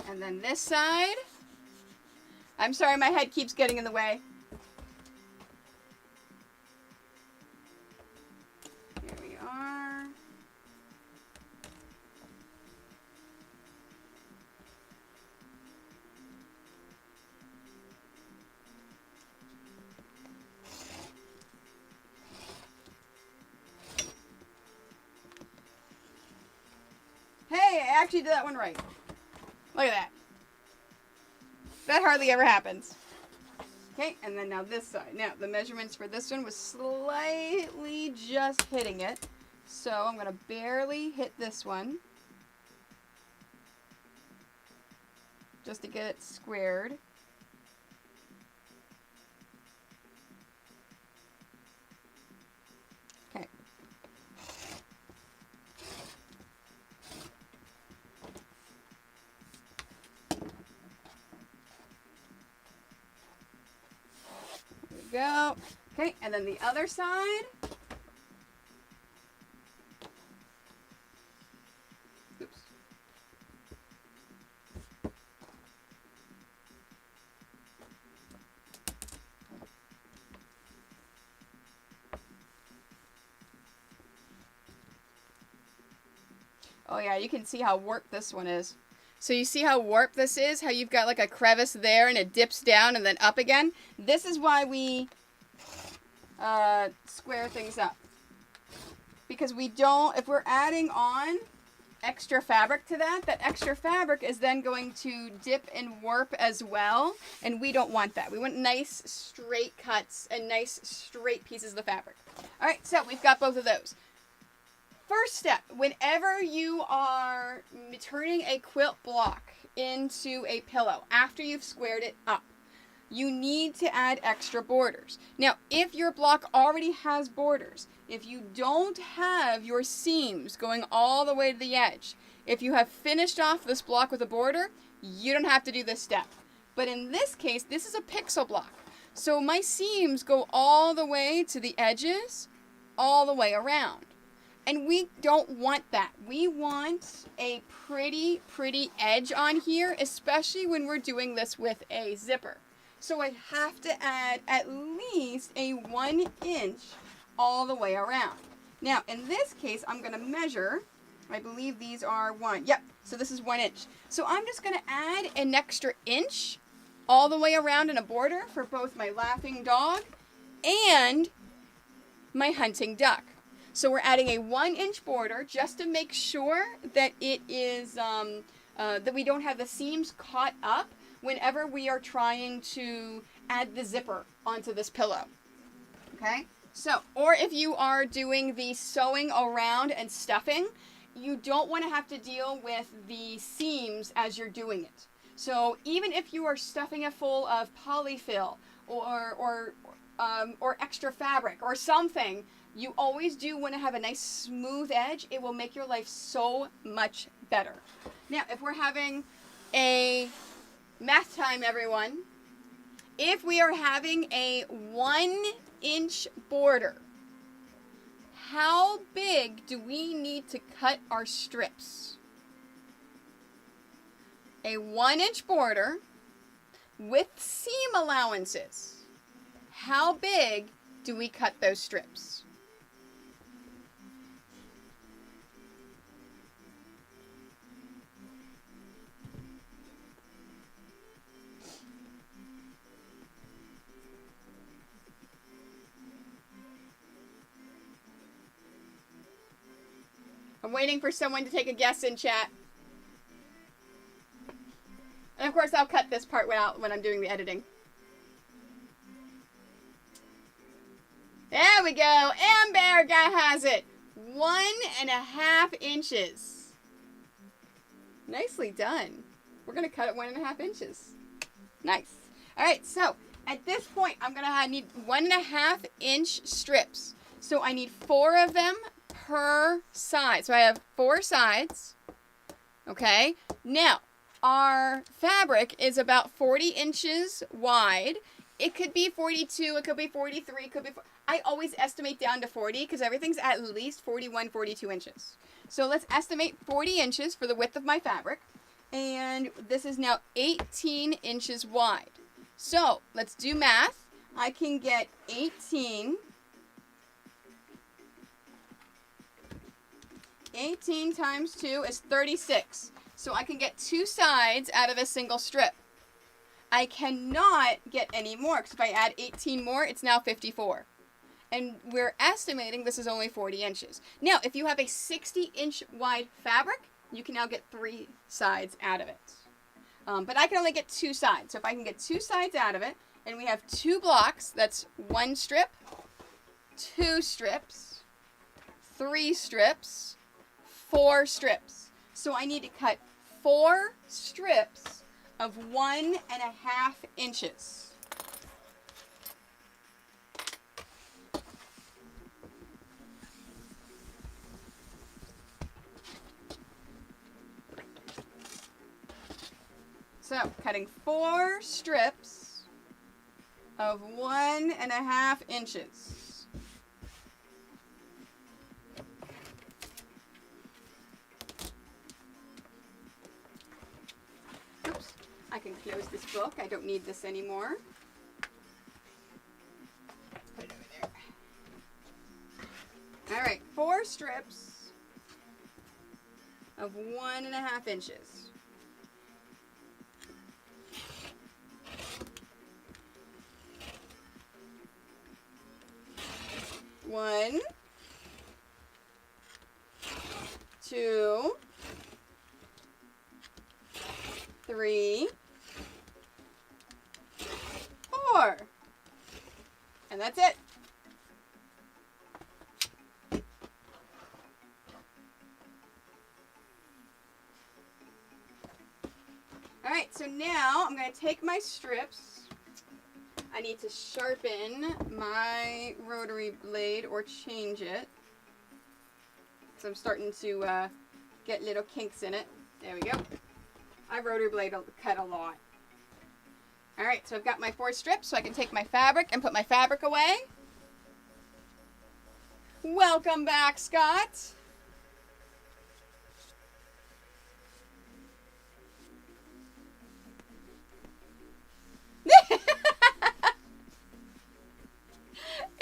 And then this side. I'm sorry, my head keeps getting in the way. Here we are. Hey, I actually did that one right. Look at that. That hardly ever happens. Okay, and then now this side. Now, the measurements for this one was slightly just hitting it. So, I'm going to barely hit this one, just to get it squared. Okay. go. Okay, and then the other side. Oops. Oh yeah, you can see how warped this one is. So you see how warped this is? How you've got like a crevice there and it dips down and then up again? This is why we square things up. Because we don't, if we're adding on extra fabric to that, that extra fabric is then going to dip and warp as well. And we don't want that. We want nice straight cuts and nice straight pieces of the fabric. All right, so we've got both of those. First step, whenever you are turning a quilt block into a pillow, after you've squared it up, you need to add extra borders. Now, if your block already has borders, if you don't have your seams going all the way to the edge, if you have finished off this block with a border, you don't have to do this step. But in this case, this is a pixel block. So my seams go all the way to the edges, all the way around. And we don't want that. We want a pretty edge on here, especially when we're doing this with a zipper. So I have to add at least a 1 inch all the way around. Now, in this case, I'm going to measure, I believe these are 1. Yep, so this is 1 inch. So I'm just going to add an extra inch all the way around in a border for both my laughing dog and my hunting duck. So we're adding a 1 inch border just to make sure that it is, that we don't have the seams caught up whenever we are trying to add the zipper onto this pillow. Okay? So, or if you are doing the sewing around and stuffing, you don't want to have to deal with the seams as you're doing it. So even if you are stuffing it full of polyfill or extra fabric or something, you always do want to have a nice smooth edge. It will make your life so much better. Now, if we're having a math time, everyone, if we are having a 1 inch border, how big do we need to cut our strips? A 1 inch border with seam allowances. How big do we cut those strips? I'm waiting for someone to take a guess in chat. And of course, I'll cut this part out when I'm doing the editing. There we go. Amber guy has it. 1.5 inches. Nicely done. We're going to cut it 1.5 inches. Nice. All right, so at this point, I'm going to need 1.5 inch strips. So I need 4 of them per side. So I have 4 sides. Okay. Now, our fabric is about 40 inches wide. It could be 42, it could be 43, it could be... I always estimate down to 40 because everything's at least 41, 42 inches. So let's estimate 40 inches for the width of my fabric. And this is now 18 inches wide. So let's do math. I can get 18 times 2 is 36. So I can get 2 sides out of a single strip. I cannot get any more because if I add 18 more, it's now 54. And we're estimating this is only 40 inches. Now, if you have a 60 inch wide fabric, you can now get 3 sides out of it. But I can only get 2 sides. So if I can get 2 sides out of it, and we have 2 blocks, that's 1 strip, 2 strips, 3 strips, 4 strips. So I need to cut 4 strips of 1.5 inches. So, cutting 4 strips of 1.5 inches. Oops, I can close this book. I don't need this anymore. Put it over there. All right, 4 strips of 1.5 inches. 1, 2, 3, 4. And that's it. All right, so now I'm going to take my strips. I need to sharpen my rotary blade or change it. So I'm starting to get little kinks in it. There we go. My rotary blade will cut a lot. All right, so I've got my 4 strips, so I can take my fabric and put my fabric away. Welcome back, Scott.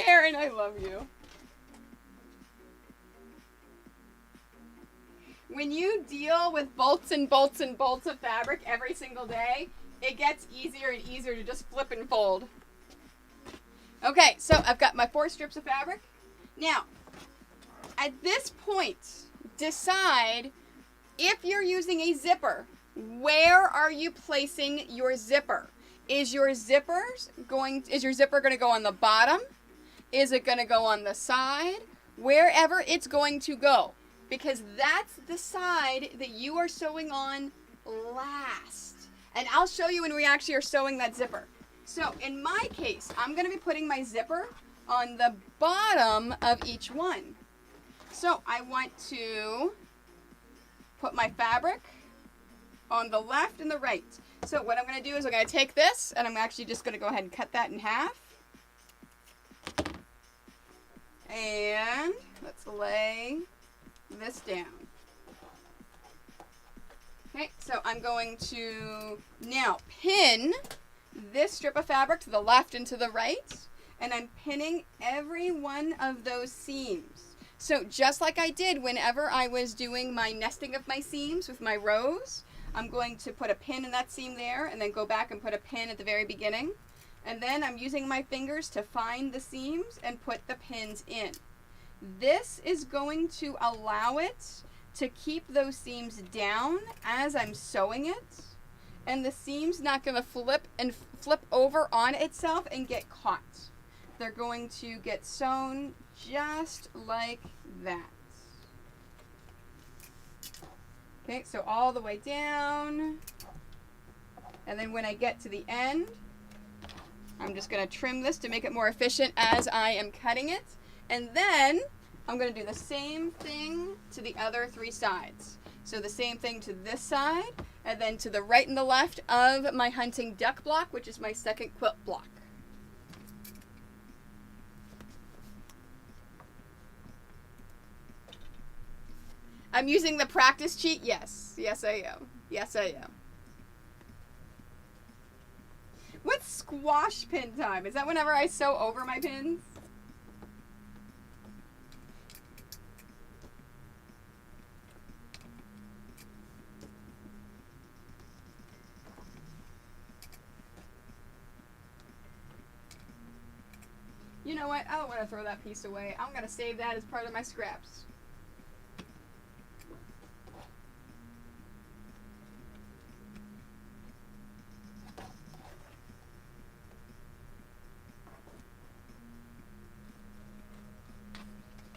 Aaron, I love you. When you deal with bolts and bolts and bolts of fabric every single day, it gets easier and easier to just flip and fold. Okay, so I've got my 4 strips of fabric. Now, at this point, decide if you're using a zipper, where are you placing your zipper? Is your zipper going to go on the bottom? Is it going to go on the side? Wherever it's going to go. Because that's the side that you are sewing on last. And I'll show you when we actually are sewing that zipper. So in my case, I'm going to be putting my zipper on the bottom of each one. So I want to put my fabric on the left and the right. So what I'm going to do is I'm going to take this and I'm actually just going to go ahead and cut that in half. And let's lay this down. Okay, so I'm going to now pin this strip of fabric to the left and to the right, and I'm pinning every one of those seams. So just like I did whenever I was doing my nesting of my seams with my rows, I'm going to put a pin in that seam there and then go back and put a pin at the very beginning. And then I'm using my fingers to find the seams and put the pins in. This is going to allow it to keep those seams down as I'm sewing it. And the seam's not going to flip over on itself and get caught. They're going to get sewn just like that. Okay, so all the way down. And then when I get to the end, I'm just going to trim this to make it more efficient as I am cutting it. And then I'm going to do the same thing to the other 3 sides. So the same thing to this side, and then to the right and the left of my hunting duck block, which is my second quilt block. I'm using the practice cheat? Yes. Yes, I am. Yes, I am. What's squash pin time? Is that whenever I sew over my pins? You know what? I don't want to throw that piece away. I'm going to save that as part of my scraps.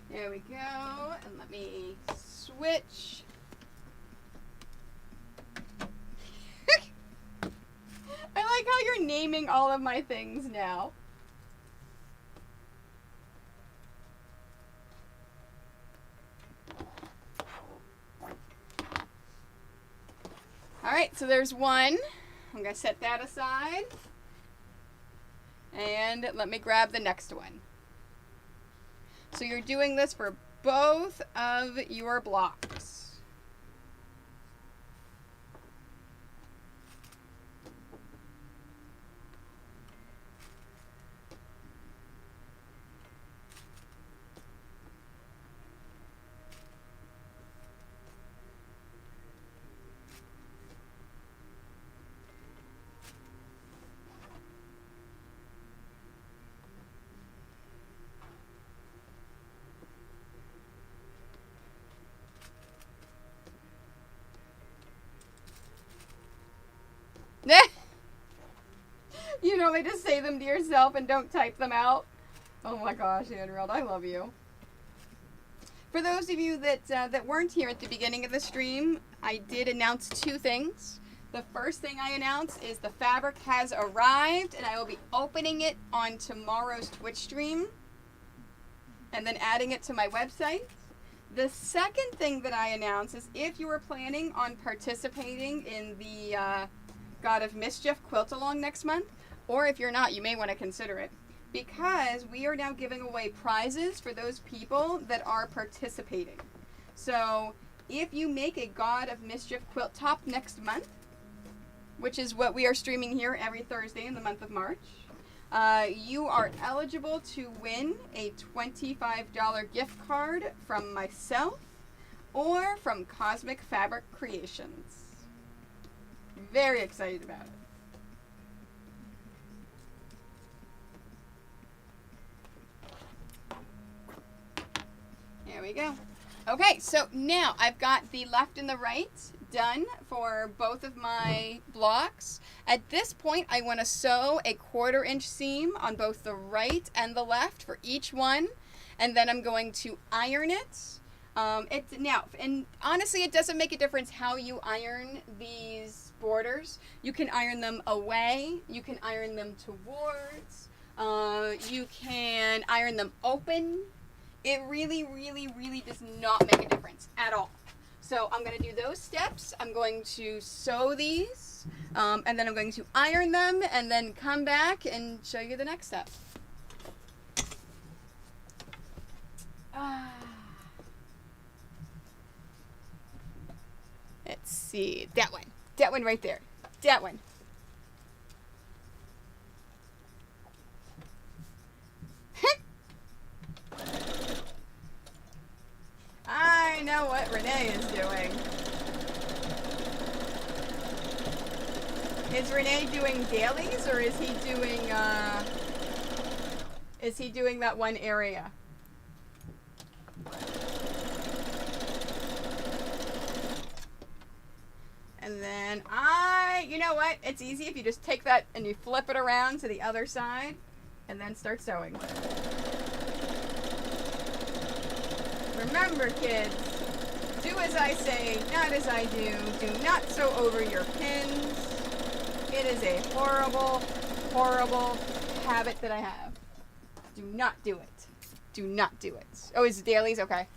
There we go. And let me switch. I like how you're naming all of my things now. All right, so there's one. I'm going to set that aside. And let me grab the next one. So you're doing this for both of your blocks. You normally just say them to yourself and don't type them out. Oh my gosh, Andrew, I love you. For those of you that weren't here at the beginning of the stream, I did announce two things. The first thing I announced is the fabric has arrived, and I will be opening it on tomorrow's Twitch stream and then adding it to my website. The second thing that I announced is if you were planning on participating in the God of Mischief quilt along next month, or if you're not, you may want to consider it, because we are now giving away prizes for those people that are participating. So if you make a God of Mischief quilt top next month, which is what we are streaming here every Thursday in the month of March, you are eligible to win a $25 gift card from myself or from Cosmic Fabric Creations. Very excited about it. There we go. Okay, so now I've got the left and the right done for both of my blocks. At this point, I want to sew a 1/4 inch seam on both the right and the left for each one, and then I'm going to iron it. And honestly, it doesn't make a difference how you iron these borders. You can iron them away, you can iron them towards, you can iron them open. It really, really, really does not make a difference at all. So I'm going to do those steps. I'm going to sew these, and then I'm going to iron them, and then come back and show you the next step. Let's see. That one. That one right there. That one. I know what Renee is doing. Is Renee doing dailies, or is he doing that one area? And then you know what? It's easy if you just take that and you flip it around to the other side and then start sewing. Remember, kids, do as I say, not as I do. Do not sew over your pins. It is a horrible, horrible habit that I have. Do not do it. Do not do it. Oh, is it dailies? Okay.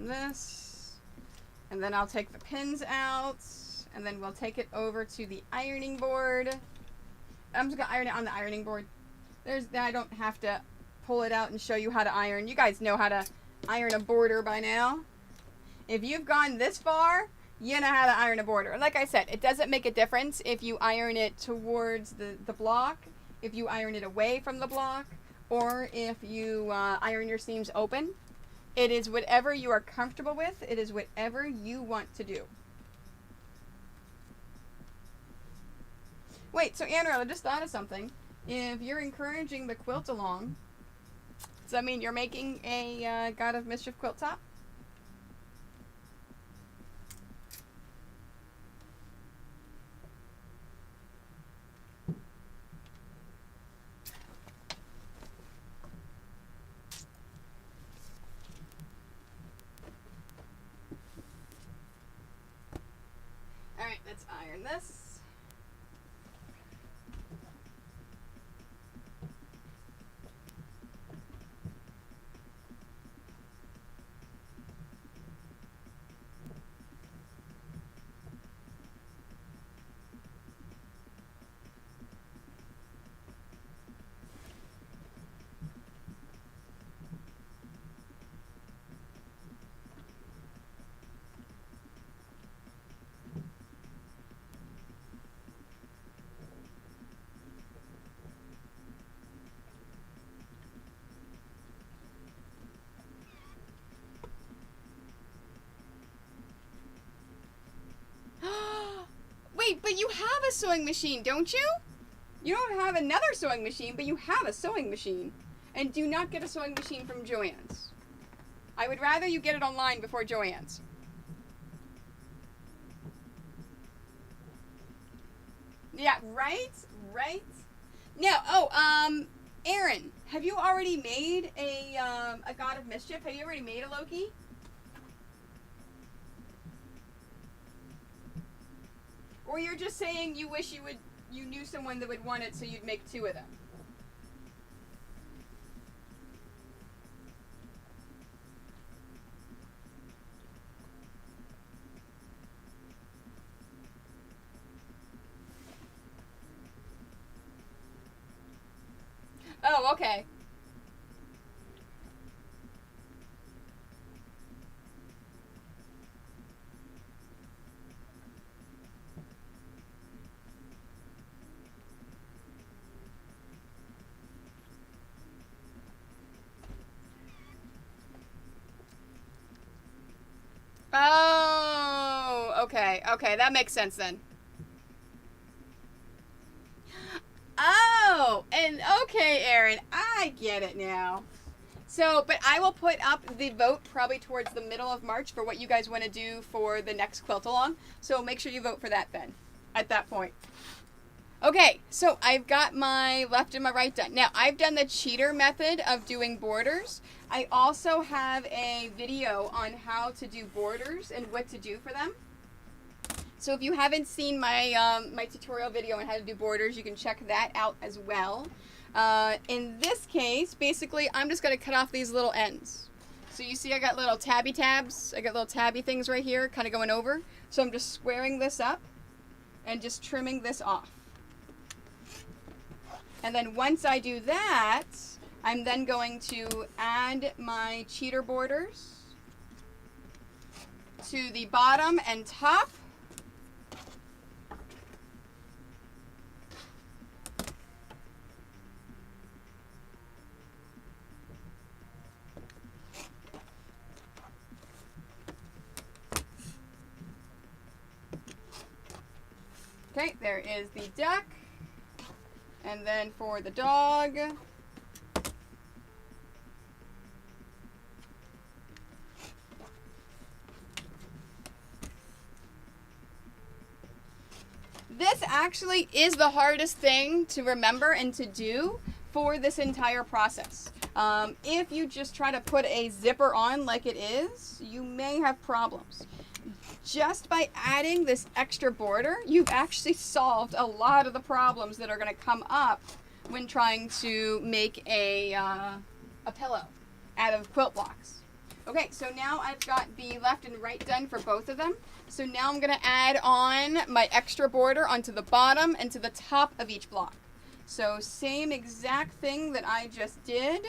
This, and then I'll take the pins out, and then we'll take it over to the ironing board. I'm just gonna iron it on the ironing board. I don't have to pull it out and show you how to iron. You guys know how to iron a border by now. If you've gone this far, you know how to iron a border. Like I said, it doesn't make a difference if you iron it towards the block, if you iron it away from the block, or if you iron your seams open. It is whatever you are comfortable with. It is whatever you want to do. Wait, so Andrew, I just thought of something. If you're encouraging the quilt along, does that mean you're making a God of Mischief quilt top? Alright, let's iron this. Wait, but you have a sewing machine, don't you? You don't have another sewing machine, but you have a sewing machine. And do not get a sewing machine from Joann's. I would rather you get it online before Joann's. Yeah, right? Right? Now, Aaron, have you already made a God of Mischief? Have you already made a Loki? Or you're just saying you wish you knew someone that would want it so you'd make two of them? Oh, okay. Oh, okay, okay, that makes sense then. Oh, and okay, Aaron, I get it now. So, but I will put up the vote probably towards the middle of March for what you guys want to do for the next quilt along. So make sure you vote for that then, at that point. Okay, so I've got my left and my right done. Now, I've done the cheater method of doing borders. I also have a video on how to do borders and what to do for them. So if you haven't seen my my tutorial video on how to do borders, you can check that out as well. In this case, basically, I'm just going to cut off these little ends. So you see I got little tabby tabs. I got little tabby things right here kind of going over. So I'm just squaring this up and just trimming this off. And then once I do that, I'm then going to add my cheater borders to the bottom and top. Okay, there is the duck. And then for the dog, this actually is the hardest thing to remember and to do for this entire process. If you just try to put a zipper on like it is, you may have problems. Just by adding this extra border, you've actually solved a lot of the problems that are going to come up when trying to make a pillow out of quilt blocks. Okay, so now I've got the left and right done for both of them. So now I'm going to add on my extra border onto the bottom and to the top of each block. So same exact thing that I just did,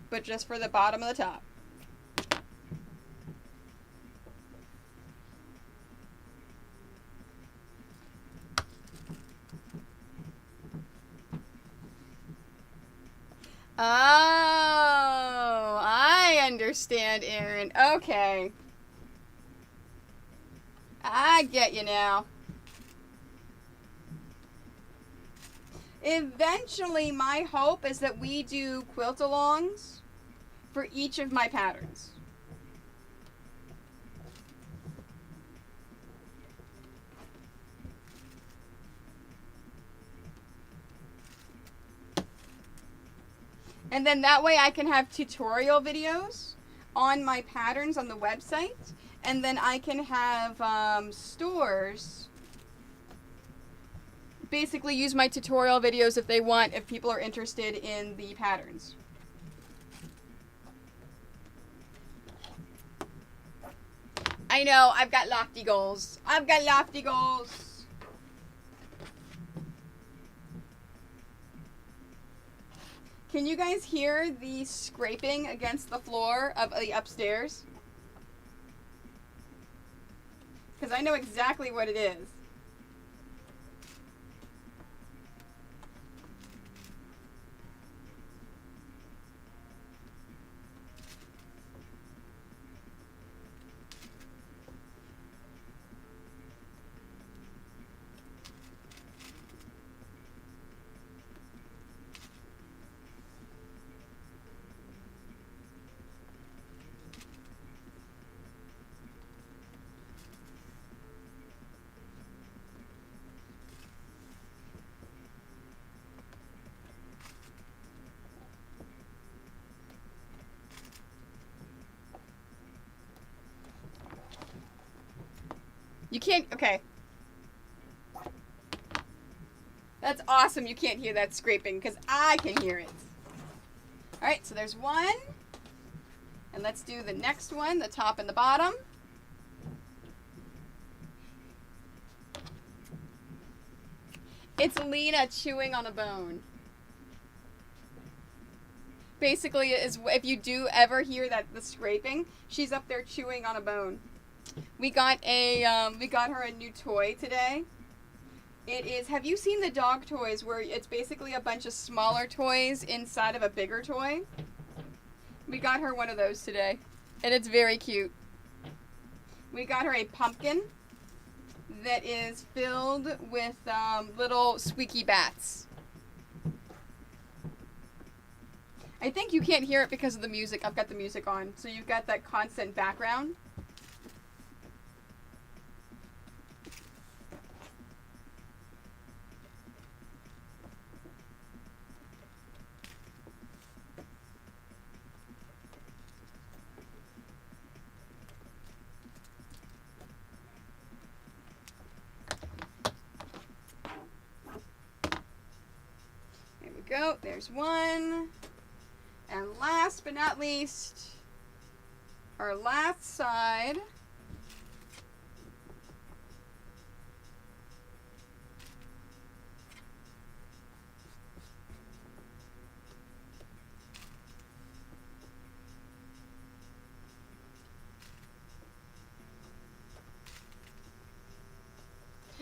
but just for the bottom of the top. Oh, I understand, Aaron. Okay. I get you now. Eventually, my hope is that we do quilt-alongs for each of my patterns. And then that way I can have tutorial videos on my patterns on the website. And then I can have stores basically use my tutorial videos if they want, if people are interested in the patterns. I know, I've got lofty goals. I've got lofty goals. Can you guys hear the scraping against the floor of the upstairs? Because I know exactly what it is. You can't, okay. That's awesome you can't hear that scraping, because I can hear it. Alright, so there's one. And let's do the next one, the top and the bottom. It's Lena chewing on a bone. Basically, if you do ever hear the scraping, she's up there chewing on a bone. We got her a new toy today. It is, have you seen the dog toys where it's basically a bunch of smaller toys inside of a bigger toy? We got her one of those today, and it's very cute. We got her a pumpkin that is filled with little squeaky bats. I think you can't hear it because of the music. I've got the music on, so you've got that constant background. Go. There's one. And last but not least, our last side.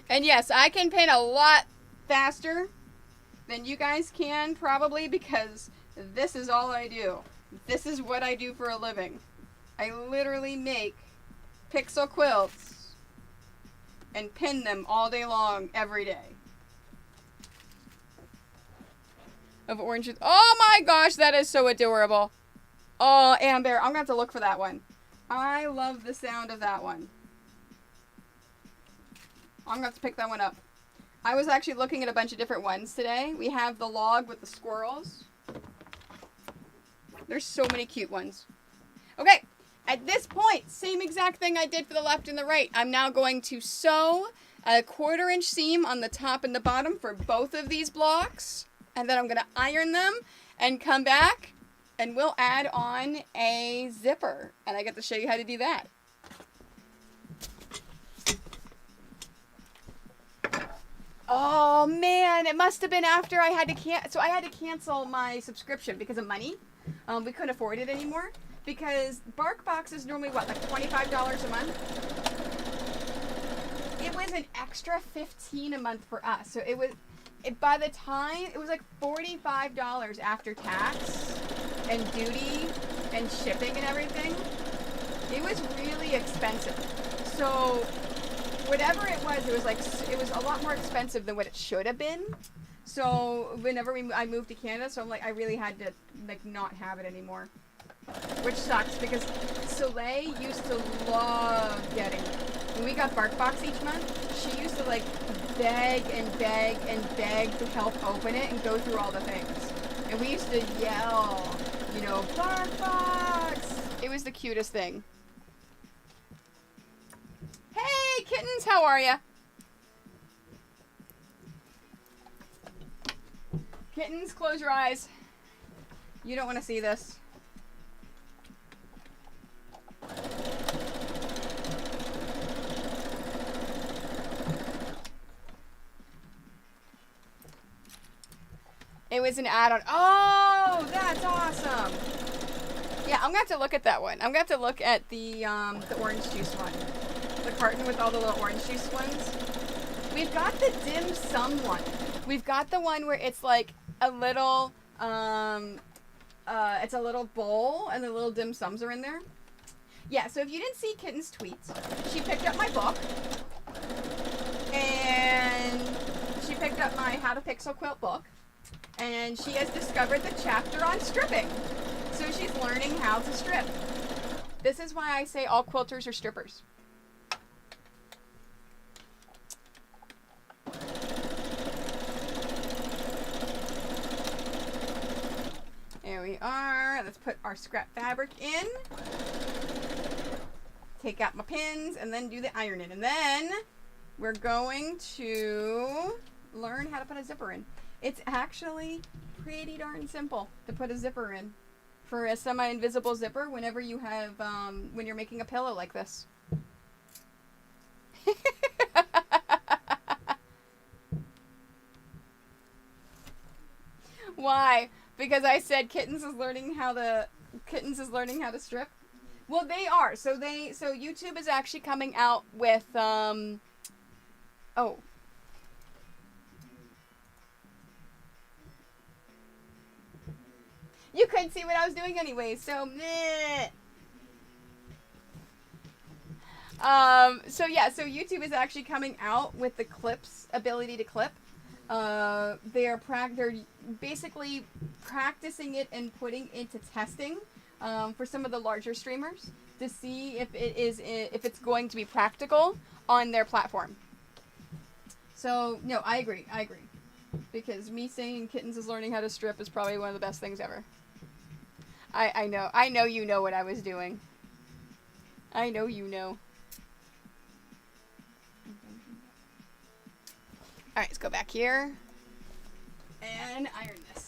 And yes, I can paint a lot faster than you guys can, probably, because this is all I do. This is what I do for a living. I literally make pixel quilts and pin them all day long, every day. Of oranges. Oh my gosh, that is so adorable. Oh, Amber, I'm gonna have to look for that one. I love the sound of that one. I'm gonna have to pick that one up. I was actually looking at a bunch of different ones today. We have the log with the squirrels. There's so many cute ones. Okay, at this point, same exact thing I did for the left and the right. I'm now going to sew a 1/4" seam on the top and the bottom for both of these blocks. And then I'm going to iron them and come back and we'll add on a zipper. And I get to show you how to do that. Oh man, it must have been after I had to I had to cancel my subscription because of money. We couldn't afford it anymore because BarkBox is normally what, like $25 a month? It was an extra $15 a month for us. So by the time it was like $45 after tax and duty and shipping and everything. It was really expensive. So whatever it was a lot more expensive than what it should have been. So whenever I moved to Canada, so I'm like, I really had to like not have it anymore, which sucks because Soleil used to love getting. When we got BarkBox each month, she used to like beg and beg and beg to help open it and go through all the things, and we used to yell, you know, BarkBox. It was the cutest thing. Hey kittens, how are ya? Kittens, close your eyes. You don't want to see this. It was an add-on. Oh, that's awesome. Yeah, I'm gonna have to look at that one. I'm gonna have to look at the orange juice one. The carton with all the little orange juice ones. We've got the dim sum one. We've got the one where it's like a little, it's a little bowl and the little dim sums are in there. Yeah, so if you didn't see Kitten's tweets, she picked up my book and she picked up my How to Pixel Quilt book and she has discovered the chapter on stripping. So she's learning how to strip. This is why I say all quilters are strippers. There we are. Let's put our scrap fabric in. Take out my pins and then do the ironing. And then we're going to learn how to put a zipper in. It's actually pretty darn simple to put a zipper in. For a semi-invisible zipper whenever you have, when you're making a pillow like this. Why? Because I said Kittens is learning how to strip. Well, they are. So YouTube is actually coming out with oh. You couldn't see what I was doing anyway, so meh. So YouTube is actually coming out with the clips ability to clip. They're basically practicing it and putting into testing for some of the larger streamers to see if it's going to be practical on their platform. So no, I agree, because me saying Kittens is learning how to strip is probably one of the best things ever. I know you know what I was doing. I know you know. Alright, let's go back here and iron this.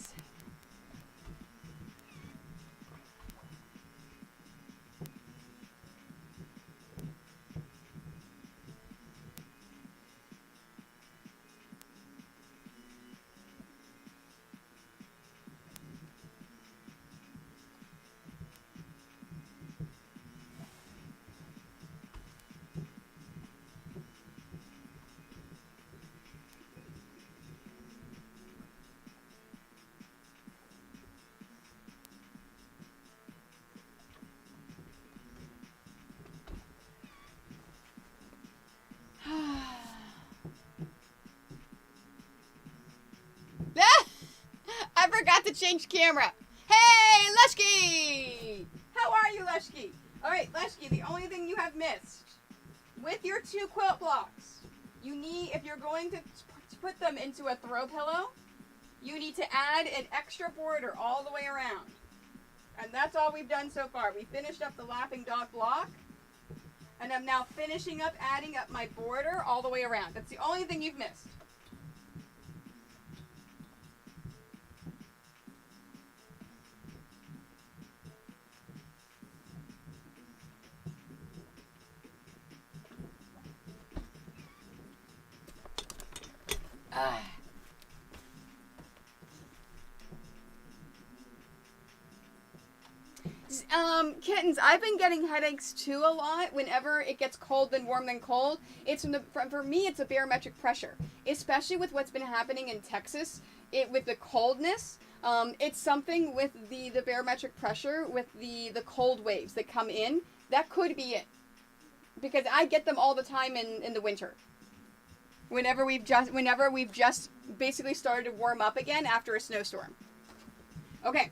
I forgot to change camera. Hey, Leshki! How are you, Leshki? Alright, Leshki, the only thing you have missed with your 2 quilt blocks, you need, if you're going to put them into a throw pillow, you need to add an extra border all the way around. And that's all we've done so far. We finished up the Laughing Dog block, and I'm now finishing up adding up my border all the way around. That's the only thing you've missed. Kittens, I've been getting headaches too a lot whenever it gets cold, then warm, then cold. It's for me, it's a barometric pressure, especially with what's been happening in Texas. With the coldness, it's something with the barometric pressure, with the cold waves that come in. That could be it, because I get them all the time in the winter. whenever we've just basically started to warm up again after a snowstorm. Okay.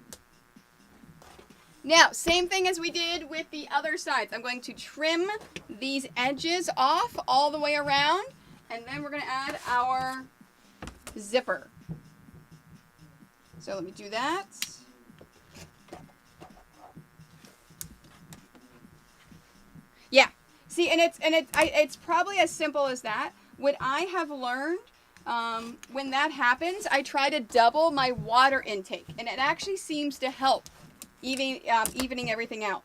Now, same thing as we did with the other sides. I'm going to trim these edges off all the way around, and then we're going to add our zipper. So let me do that. Yeah. See, and it's probably as simple as that. What I have learned, when that happens, I try to double my water intake, and it actually seems to help evening everything out.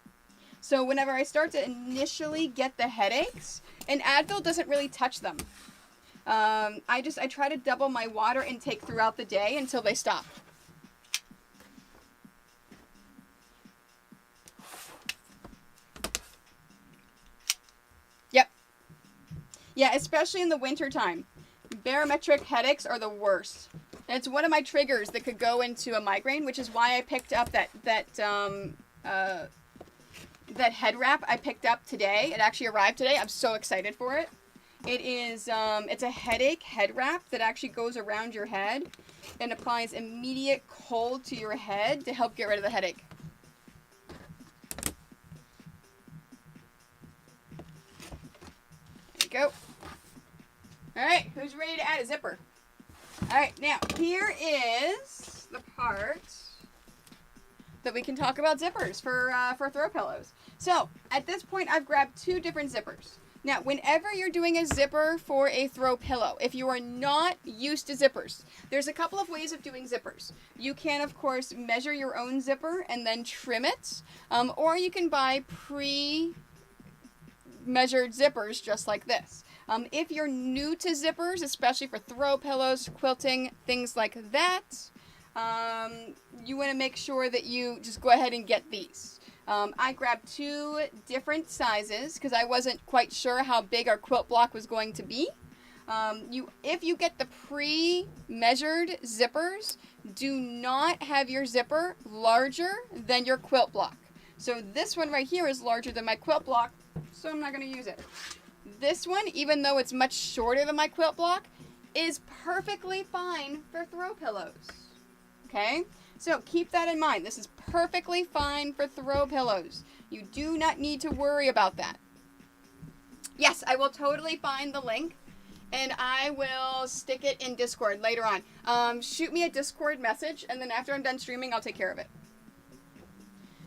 So whenever I start to initially get the headaches, and Advil doesn't really touch them. I try to double my water intake throughout the day until they stop. Yep. Yeah, especially in the winter time. Barometric headaches are the worst. And it's one of my triggers that could go into a migraine, which is why I picked up that head wrap I picked up today. It actually arrived today. I'm so excited for it. It's a headache head wrap that actually goes around your head and applies immediate cold to your head to help get rid of the headache. There you go. All right, who's ready to add a zipper? All right, now here is the part that we can talk about zippers for throw pillows. So at this point, I've grabbed 2 different zippers. Now, whenever you're doing a zipper for a throw pillow, if you are not used to zippers, there's a couple of ways of doing zippers. You can, of course, measure your own zipper and then trim it, or you can buy pre-measured zippers just like this. If you're new to zippers, especially for throw pillows, quilting, things like that, you want to make sure that you just go ahead and get these. I grabbed 2 different sizes because I wasn't quite sure how big our quilt block was going to be. If you get the pre-measured zippers, do not have your zipper larger than your quilt block. So this one right here is larger than my quilt block, so I'm not going to use it. This one, even though it's much shorter than my quilt block, is perfectly fine for throw pillows. Okay? So keep that in mind. This is perfectly fine for throw pillows. You do not need to worry about that. Yes, I will totally find the link, and I will stick it in Discord later on. Shoot me a Discord message, and then after I'm done streaming, I'll take care of it.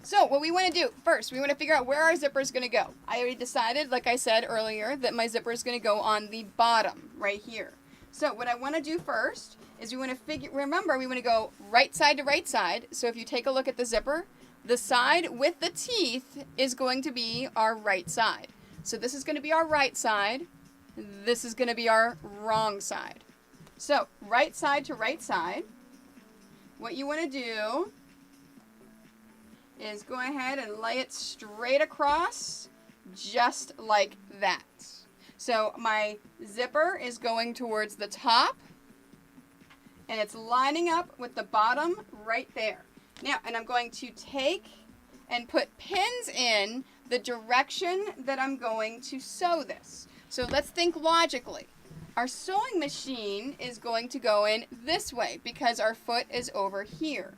So what we want to do first, we want to figure out where our zipper is going to go. I already decided, like I said earlier, that my zipper is going to go on the bottom right here. So what I want to do first is we want to remember we want to go right side to right side. So if you take a look at the zipper, the side with the teeth is going to be our right side. So this is going to be our right side. This is going to be our wrong side. So right side to right side. What you want to do is go ahead and lay it straight across just like that. So my zipper is going towards the top, and it's lining up with the bottom right there. Now, and I'm going to take and put pins in the direction that I'm going to sew this. So let's think logically. Our sewing machine is going to go in this way because our foot is over here.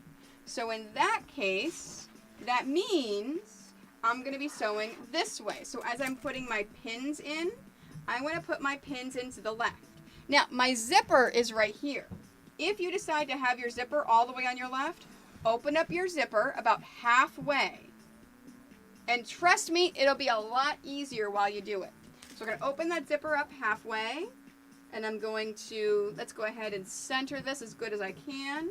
So in that case, that means I'm going to be sewing this way. So as I'm putting my pins in, I want to put my pins into the left. Now, my zipper is right here. If you decide to have your zipper all the way on your left, open up your zipper about halfway. And trust me, it'll be a lot easier while you do it. So we're going to open that zipper up halfway. And I'm going to, let's go ahead and center this as good as I can.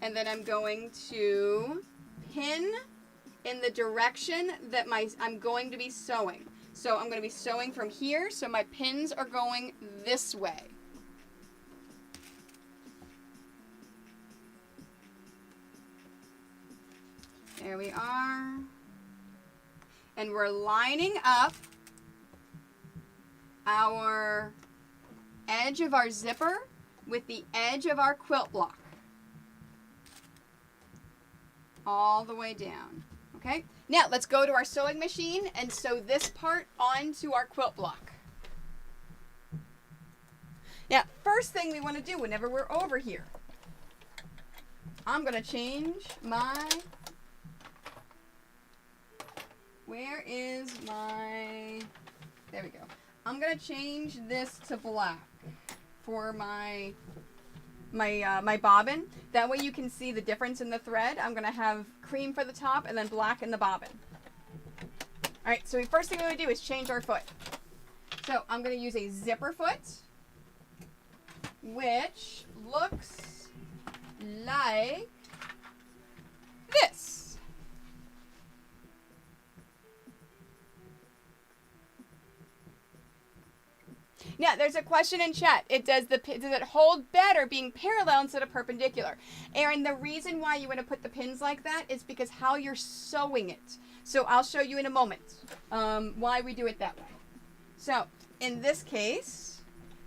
And then I'm going to pin in the direction that I'm going to be sewing. So I'm going to be sewing from here, so my pins are going this way. There we are. And we're lining up our edge of our zipper with the edge of our quilt block. All the way down. Okay? Now, let's go to our sewing machine and sew this part onto our quilt block. Now, first thing we want to do whenever we're over here, I'm going to change my, where is my, there we go. I'm going to change this to black for my bobbin. That way you can see the difference in the thread. I'm going to have cream for the top and then black in the bobbin. All right, so the first thing we're going to do is change our foot. So I'm going to use a zipper foot, which looks like this. Now, there's a question in chat. Does it hold better being parallel instead of perpendicular? Erin, the reason why you want to put the pins like that is because how you're sewing it. So I'll show you in a moment why we do it that way. So in this case,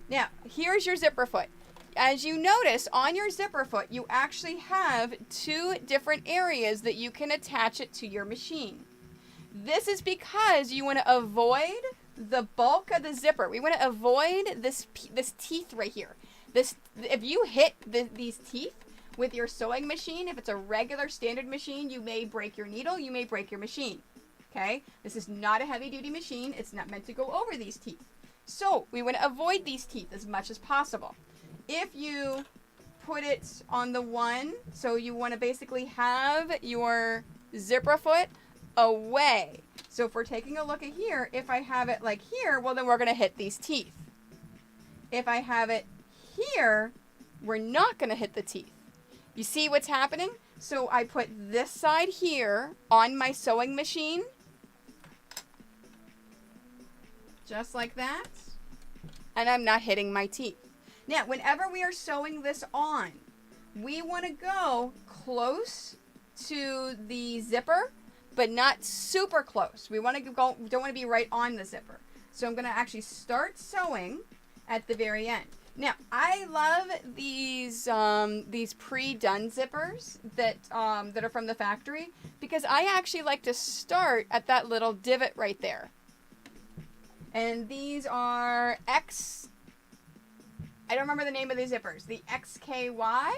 now here's your zipper foot. As you notice on your zipper foot, you actually have two different areas that you can attach it to your machine. This is because you want to avoid the bulk of the zipper. We want to avoid this teeth right here. If you hit these teeth with your sewing machine, if it's a regular standard machine, you may break your needle, you may break your machine. Okay? This is not a heavy duty machine. It's not meant to go over these teeth. So we want to avoid these teeth as much as possible. If you put it on the one, so you want to basically have your zipper foot away. So if we're taking a look at here, if I have it like here, well then we're going to hit these teeth. If I have it here, we're not going to hit the teeth. You see what's happening? So I put this side here on my sewing machine, just like that, and I'm not hitting my teeth. Now, whenever we are sewing this on, we want to go close to the zipper, but not super close. We want to go, don't want to be right on the zipper. So I'm going to actually start sewing at the very end. Now, I love these pre-done zippers that are from the factory because I actually like to start at that little divot right there. And these are I don't remember the name of these zippers. The XKY?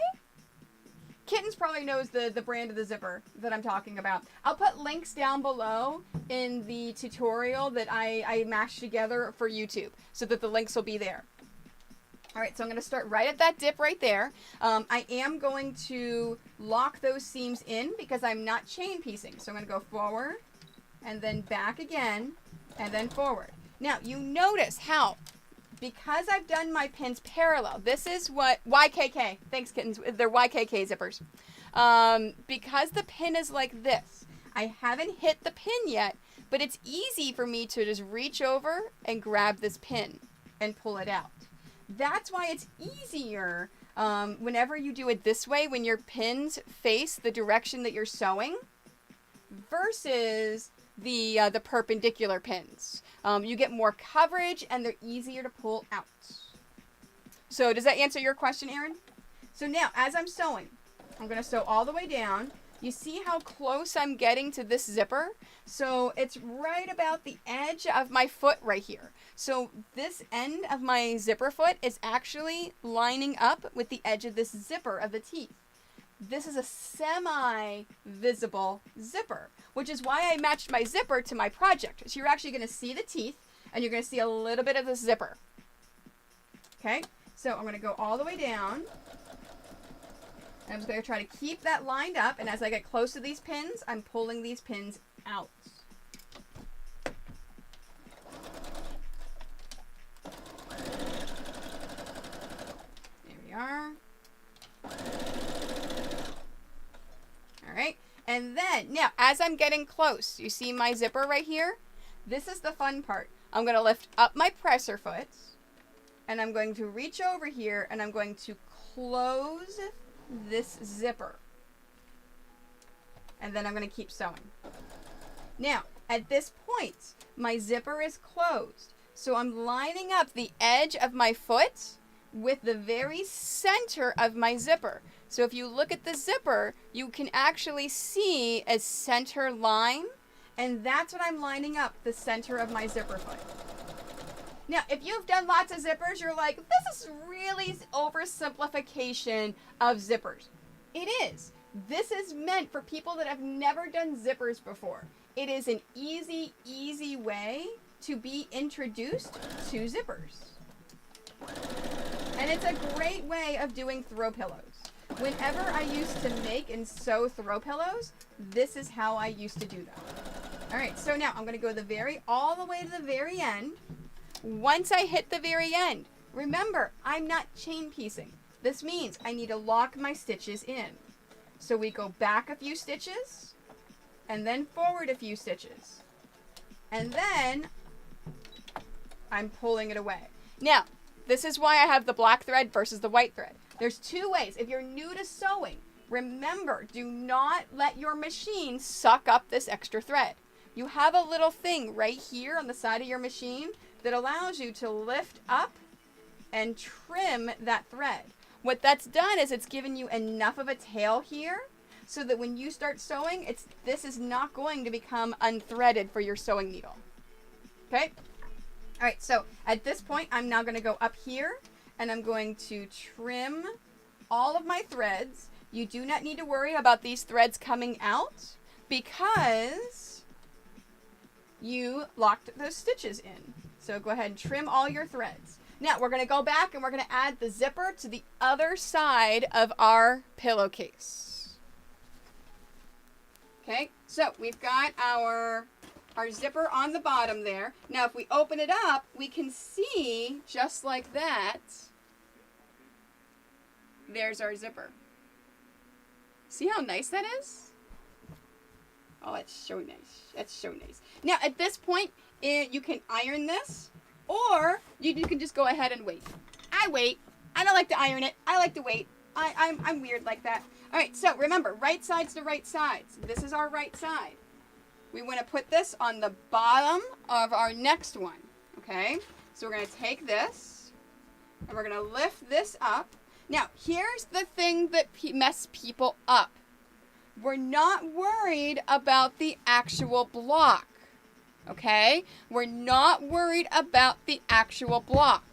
Kittens probably knows the brand of the zipper that I'm talking about. I'll put links down below in the tutorial that I mashed together for YouTube so that the links will be there. All right, so I'm going to start right at that dip right there. I am going to lock those seams in because I'm not chain piecing. So I'm going to go forward and then back again and then forward. Now, you notice how, because I've done my pins parallel, this is what, YKK, thanks kittens, they're YKK zippers. Because the pin is like this, I haven't hit the pin yet, but it's easy for me to just reach over and grab this pin and pull it out. That's why it's easier whenever you do it this way, when your pins face the direction that you're sewing, versus the perpendicular pins. You get more coverage and they're easier to pull out. So does that answer your question, Erin? So now, as I'm sewing, I'm going to sew all the way down. You see how close I'm getting to this zipper? So it's right about the edge of my foot right here. So this end of my zipper foot is actually lining up with the edge of this zipper of the teeth. This is a semi-visible zipper, which is why I matched my zipper to my project. So you're actually going to see the teeth and you're going to see a little bit of the zipper. Okay, so I'm going to go all the way down. I'm just going to try to keep that lined up, and as I get close to these pins, I'm pulling these pins out. There we are. All right, and then, now, as I'm getting close, you see my zipper right here? This is the fun part. I'm going to lift up my presser foot, and I'm going to reach over here, and I'm going to close this zipper, and then I'm going to keep sewing. Now at this point my zipper is closed, so I'm lining up the edge of my foot with the very center of my zipper. So if you look at the zipper, you can actually see a center line, and that's what I'm lining up, the center of my zipper foot. Now, if you've done lots of zippers, you're like, this is really oversimplification of zippers. It is. This is meant for people that have never done zippers before. It is an easy, easy way to be introduced to zippers. And it's a great way of doing throw pillows. Whenever I used to make and sew throw pillows, this is how I used to do them. All right, so now I'm going to go all the way to the very end. Once I hit the very end, remember, I'm not chain piecing. This means I need to lock my stitches in. So we go back a few stitches, and then forward a few stitches. And then I'm pulling it away. Now, this is why I have the black thread versus the white thread. There's two ways. If you're new to sewing, remember, do not let your machine suck up this extra thread. You have a little thing right here on the side of your machine that allows you to lift up and trim that thread. What that's done is it's given you enough of a tail here so that when you start sewing, this is not going to become unthreaded for your sewing needle. Okay? All right, so at this point, I'm now going to go up here and I'm going to trim all of my threads. You do not need to worry about these threads coming out because you locked those stitches in. So go ahead and trim all your threads. Now we're going to go back and we're going to add the zipper to the other side of our pillowcase. Okay, so we've got our zipper on the bottom there. Now if we open it up, we can see just like that, there's our zipper. See how nice that is? Oh, it's so nice. That's so nice. Now at this point, you can iron this, or you can just go ahead and wait. I wait. I don't like to iron it. I like to wait. I'm weird like that. All right, so remember, right side's the right sides. This is our right side. We want to put this on the bottom of our next one, okay? So we're going to take this, and we're going to lift this up. Now, here's the thing that mess people up. We're not worried about the actual block. Okay? We're not worried about the actual block.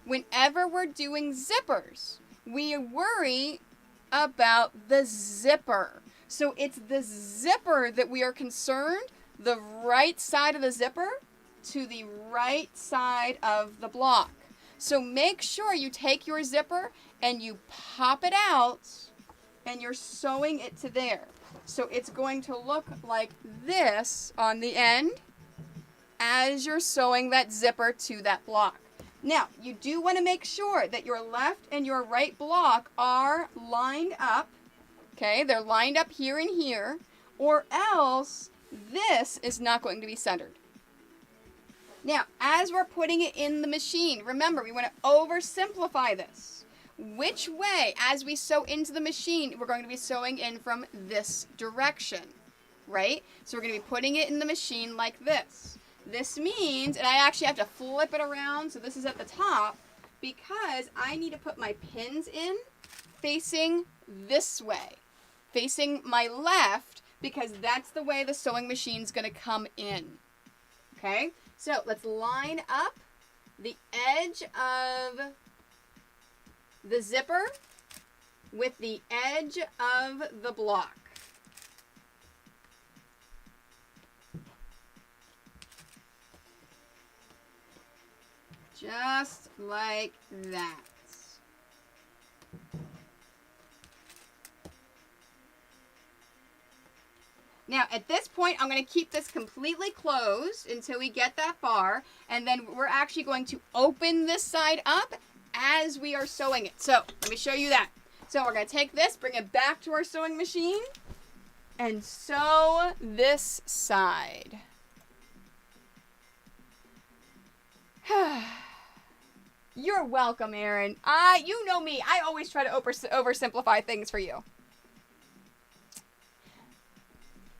Whenever we're doing zippers, we worry about the zipper. So it's the zipper that we are concerned, the right side of the zipper to the right side of the block. So make sure you take your zipper and you pop it out and you're sewing it to there. So it's going to look like this on the end as you're sewing that zipper to that block. Now, you do want to make sure that your left and your right block are lined up. Okay, they're lined up here and here, or else this is not going to be centered. Now, as we're putting it in the machine, remember, we want to oversimplify this. Which way, as we sew into the machine, we're going to be sewing in from this direction, right? So we're going to be putting it in the machine like this. This means, and I actually have to flip it around so this is at the top, because I need to put my pins in facing this way, facing my left, because that's the way the sewing machine's going to come in. Okay, so let's line up the edge of the zipper with the edge of the block. Just like that. Now, at this point, I'm going to keep this completely closed until we get that far, and then we're actually going to open this side up as we are sewing it. So, let me show you that. So, we're going to take this, bring it back to our sewing machine, and sew this side. You're welcome, Erin. You know me. I always try to oversimplify things for you.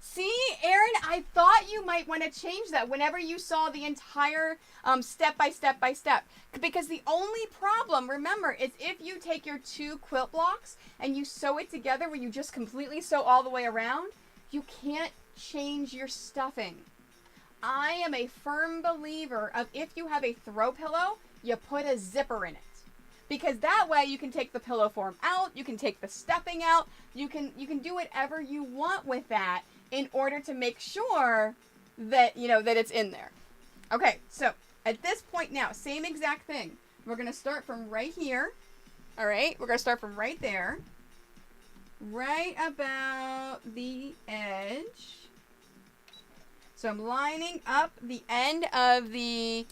See, Erin, I thought you might want to change that whenever you saw the entire step by step by step. Because the only problem, remember, is if you take your two quilt blocks and you sew it together where you just completely sew all the way around, you can't change your stuffing. I am a firm believer of if you have a throw pillow, you put a zipper in it. Because that way you can take the pillow form out, you can take the stuffing out, you can do whatever you want with that in order to make sure that, that it's in there. Okay, so at this point now, same exact thing. We're going to start from right here. All right, we're going to start from right there. Right about the edge. So I'm lining up the end of the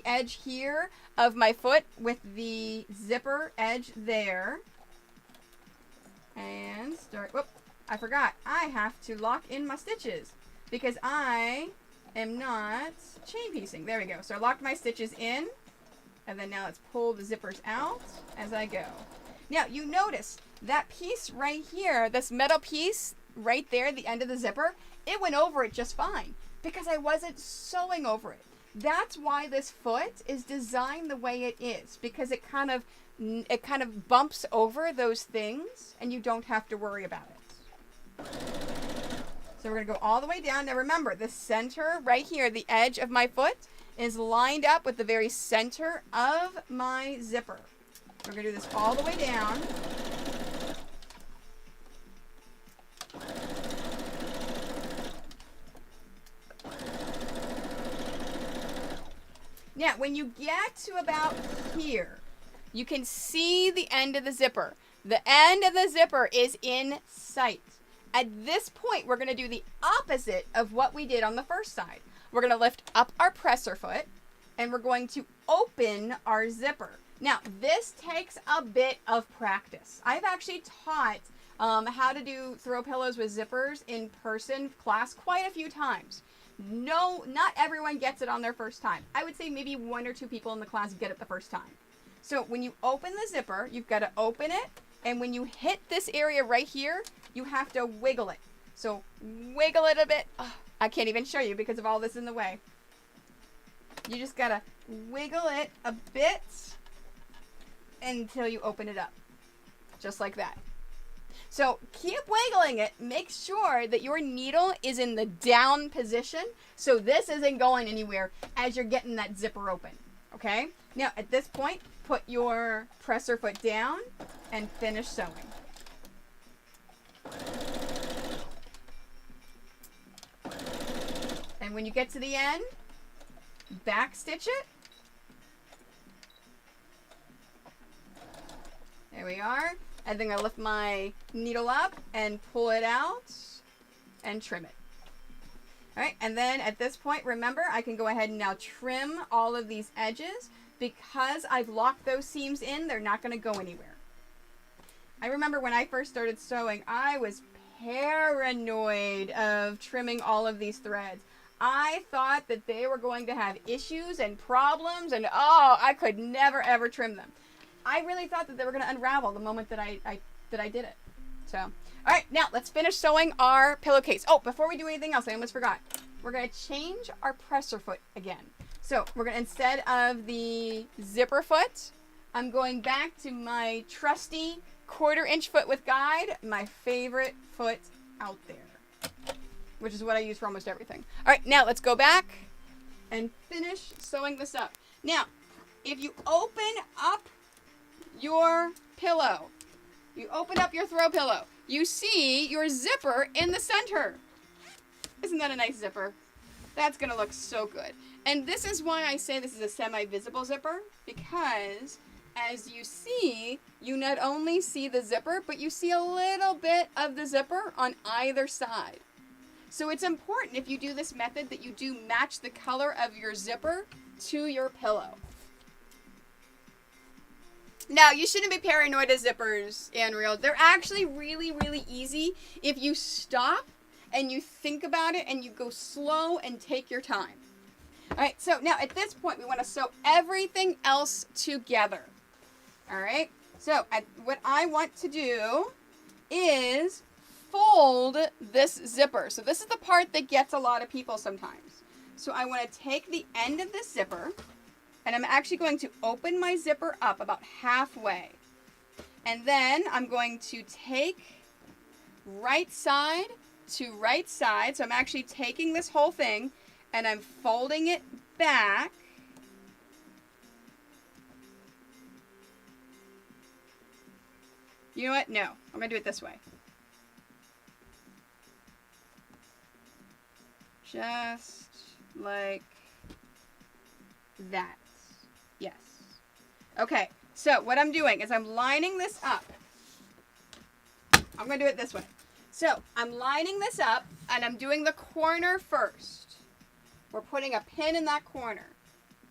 edge here of my foot with the zipper edge there. And start, whoop, I forgot. I have to lock in my stitches because I am not chain piecing. There we go. So I locked my stitches in, and then now let's pull the zippers out as I go. Now you notice that piece right here, this metal piece right there, the end of the zipper, it went over it just fine because I wasn't sewing over it. That's why this foot is designed the way it is, because it kind of bumps over those things and you don't have to worry about it. So we're going to go all the way down. Now remember, the center right here, the edge of my foot is lined up with the very center of my zipper. We're going to do this all the way down. Now, when you get to about here, you can see the end of the zipper. The end of the zipper is in sight. At this point, we're going to do the opposite of what we did on the first side. We're going to lift up our presser foot, and we're going to open our zipper. Now, this takes a bit of practice. I've actually taught how to do throw pillows with zippers in person class quite a few times. No, not everyone gets it on their first time. I would say maybe 1 or 2 people in the class get it the first time. So when you open the zipper, you've got to open it, and when you hit this area right here, you have to wiggle it. So wiggle it a bit. Oh, I can't even show you because of all this in the way. You just got to wiggle it a bit until you open it up. Just like that. So keep wiggling it. Make sure that your needle is in the down position so this isn't going anywhere as you're getting that zipper open. Okay? Now at this point, put your presser foot down and finish sewing. And when you get to the end, back stitch it. There we are. And then I'm going to lift my needle up and pull it out and trim it. All right, and then at this point, remember, I can go ahead and now trim all of these edges. Because I've locked those seams in, they're not going to go anywhere. I remember when I first started sewing, I was paranoid of trimming all of these threads. I thought that they were going to have issues and problems, and I could never ever trim them. I really thought that they were going to unravel the moment that I did it. So, all right, now let's finish sewing our pillowcase. Oh, before we do anything else, I almost forgot. We're going to change our presser foot again. So we're going to, instead of the zipper foot, I'm going back to my trusty 1/4 inch foot with guide, my favorite foot out there, which is what I use for almost everything. All right, now let's go back and finish sewing this up. Now, if you open up your pillow, you open up your throw pillow, you see your zipper in the center. Isn't that a nice zipper? That's going to look so good. And this is why I say this is a semi-visible zipper, because as you see, you not only see the zipper, but you see a little bit of the zipper on either side. So it's important, if you do this method, that you do match the color of your zipper to your pillow. Now, you shouldn't be paranoid of zippers, Anreal. They're actually really, really easy if you stop and you think about it and you go slow and take your time. All right, so now at this point, we want to sew everything else together. All right, so what I want to do is fold this zipper. So this is the part that gets a lot of people sometimes. So I want to take the end of this zipper, and I'm actually going to open my zipper up about halfway. And then I'm going to take right side to right side. So I'm actually taking this whole thing and I'm folding it back. You know what? No, I'm going to do it this way. Just like that. Yes. Okay, so what I'm doing is I'm lining this up. I'm going to do it this way. So I'm lining this up and I'm doing the corner first. We're putting a pin in that corner.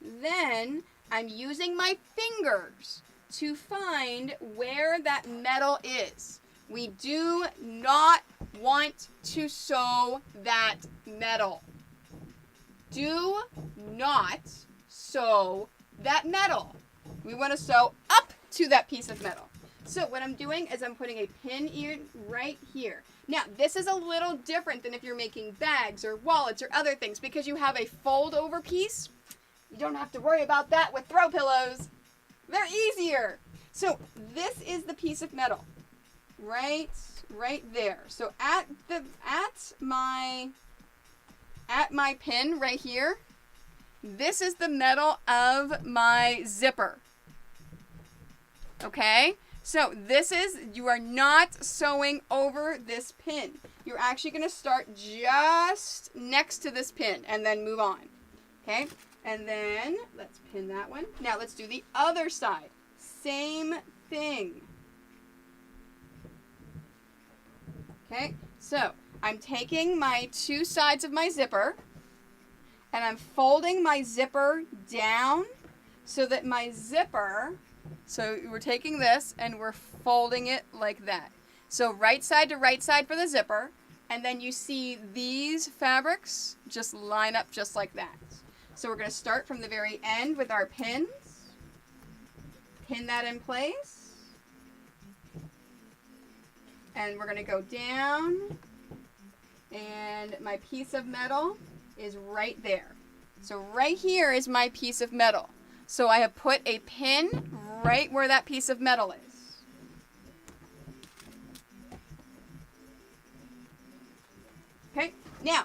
Then I'm using my fingers to find where that metal is. We do not want to sew that metal. Do not sew that metal. We want to sew up to that piece of metal. So what I'm doing is I'm putting a pin in right here. Now, this is a little different than if you're making bags or wallets or other things because you have a fold over piece. You don't have to worry about that with throw pillows. They're easier. So this is the piece of metal right there. So at my pin right here, this is the metal of my zipper. Okay? So this is, you are not sewing over this pin. You're actually going to start just next to this pin and then move on. Okay? And then let's pin that one. Now let's do the other side. Same thing. Okay? So I'm taking my two sides of my zipper and I'm folding my zipper down so that my zipper, so we're taking this and we're folding it like that. So right side to right side for the zipper, and then you see these fabrics just line up just like that. So we're going to start from the very end with our pins, pin that in place, and we're going to go down, and my piece of metal is right there. So right here is my piece of metal. So I have put a pin right where that piece of metal is. Okay, now,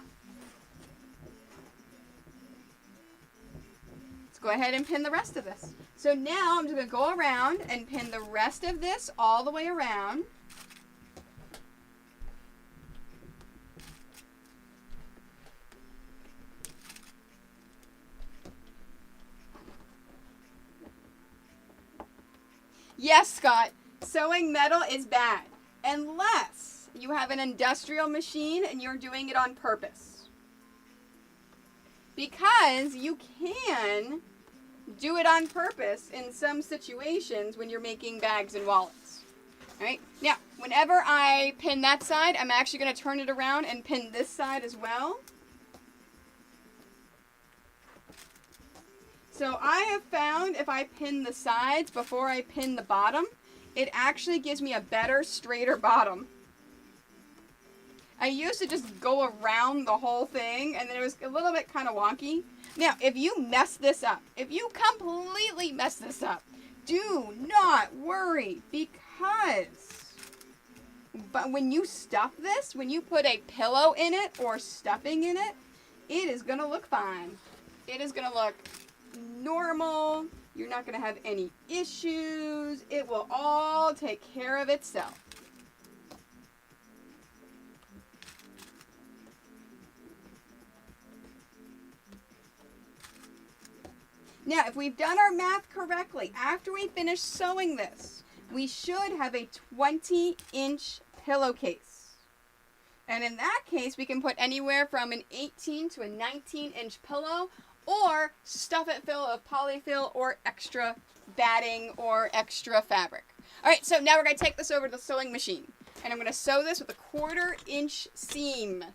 let's go ahead and pin the rest of this. So now I'm just going to go around and pin the rest of this all the way around. Yes, Scott, sewing metal is bad unless you have an industrial machine and you're doing it on purpose. Because you can do it on purpose in some situations when you're making bags and wallets. All right, now, whenever I pin that side, I'm actually going to turn it around and pin this side as well. So I have found if I pin the sides before I pin the bottom, it actually gives me a better, straighter bottom. I used to just go around the whole thing, and then it was a little bit kind of wonky. Now, if you mess this up, if you completely mess this up, do not worry, because but when you stuff this, when you put a pillow in it or stuffing in it, it is going to look fine. It is going to look normal. You're not going to have any issues. It will all take care of itself. Now, if we've done our math correctly, after we finish sewing this, we should have a 20-inch pillowcase. And in that case, we can put anywhere from an 18 to a 19-inch pillow, or stuff it full of polyfill or extra batting or extra fabric. All right, so now we're going to take this over to the sewing machine. And I'm going to sew this with a 1/4 inch seam.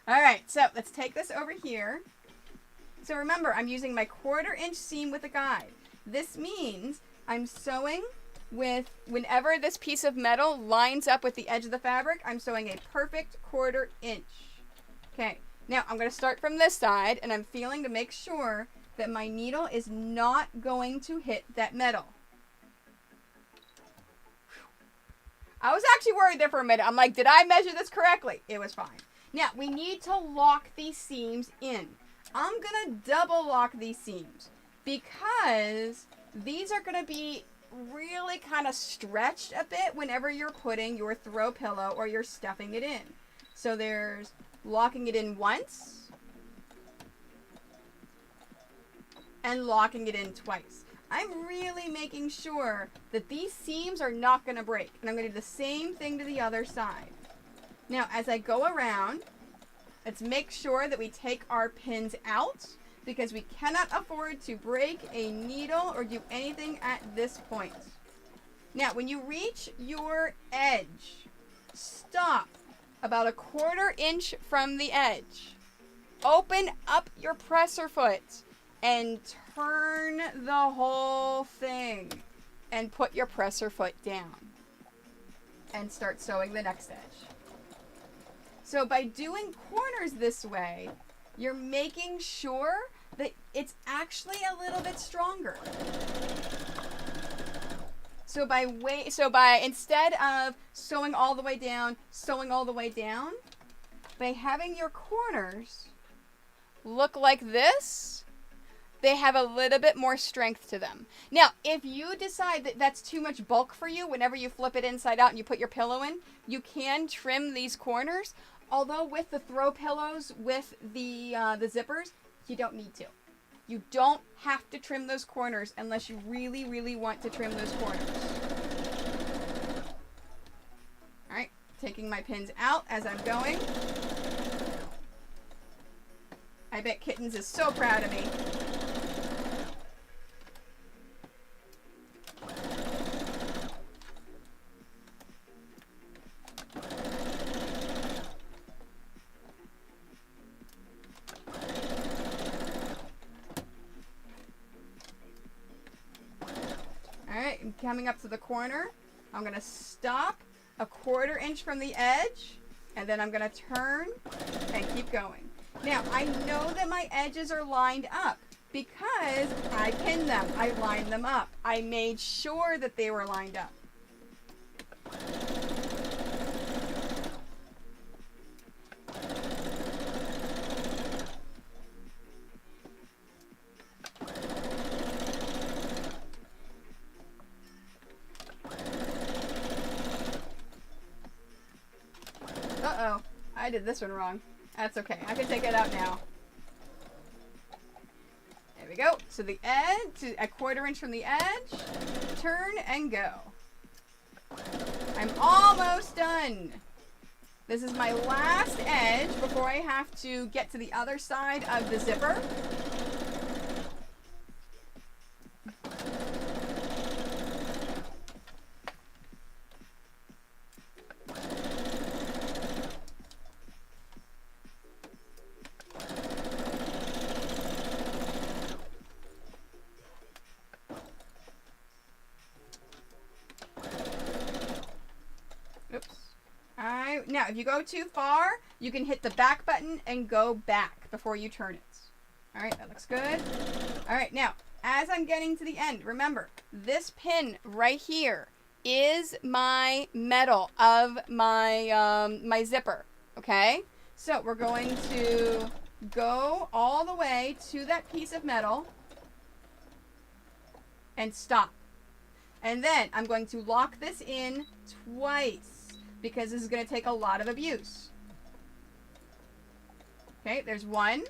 All right, so let's take this over here. So remember, I'm using my 1/4 inch seam with a guide. This means I'm sewing with, whenever this piece of metal lines up with the edge of the fabric, I'm sewing a perfect 1/4 inch. Okay, now I'm going to start from this side, and I'm feeling to make sure that my needle is not going to hit that metal. I was actually worried there for a minute. I'm like, did I measure this correctly? It was fine. Now, we need to lock these seams in. I'm going to double lock these seams because these are going to be really kind of stretched a bit whenever you're putting your throw pillow or you're stuffing it in. So there's locking it in once and locking it in twice. I'm really making sure that these seams are not going to break. And I'm going to do the same thing to the other side. Now, as I go around, let's make sure that we take our pins out because we cannot afford to break a needle or do anything at this point. Now, when you reach your edge, stop about 1/4 inch from the edge. Open up your presser foot and turn the whole thing and put your presser foot down and start sewing the next edge. So by doing corners this way, you're making sure that it's actually a little bit stronger. So by instead of sewing all the way down, by having your corners look like this, they have a little bit more strength to them. Now, if you decide that that's too much bulk for you, whenever you flip it inside out and you put your pillow in, you can trim these corners. Although with the throw pillows, with the zippers, you don't need to. You don't have to trim those corners unless you really, really want to trim those corners. All right, taking my pins out as I'm going. I bet Kittens is so proud of me. Coming up to the corner, I'm going to stop 1/4 inch from the edge, and then I'm going to turn and keep going. Now, I know that my edges are lined up because I pinned them. I lined them up. I made sure that they were lined up. Uh-oh, I did this one wrong. That's okay, I can take it out now. There we go. So the edge, to 1/4 inch from the edge, turn and go. I'm almost done. This is my last edge before I have to get to the other side of the zipper. Now, if you go too far, you can hit the back button and go back before you turn it. All right, that looks good. All right, now, as I'm getting to the end, remember, this pin right here is my metal of my, my zipper, okay? So we're going to go all the way to that piece of metal and stop. And then I'm going to lock this in twice, because this is going to take a lot of abuse. Okay, there's one.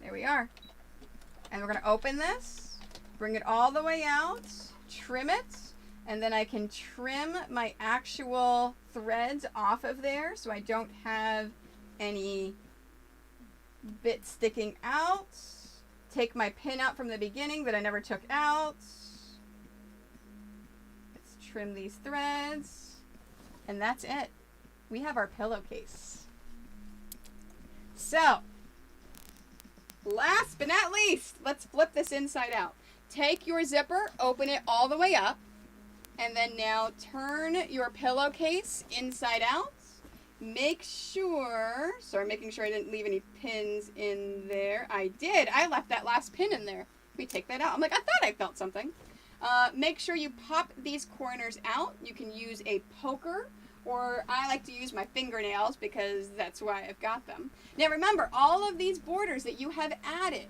There we are. And we're going to open this, bring it all the way out, trim it, and then I can trim my actual threads off of there so I don't have any bits sticking out. Take my pin out from the beginning that I never took out. Let's trim these threads. And that's it. We have our pillowcase. So, last but not least, let's flip this inside out. Take your zipper, open it all the way up, and then now turn your pillowcase inside out make sure, sorry, making sure I didn't leave any pins in there. I did. I left that last pin in there. Let me take that out. I'm like, I thought I felt something. Make sure you pop these corners out. You can use a poker, or I like to use my fingernails because that's why I've got them. Now remember, all of these borders that you have added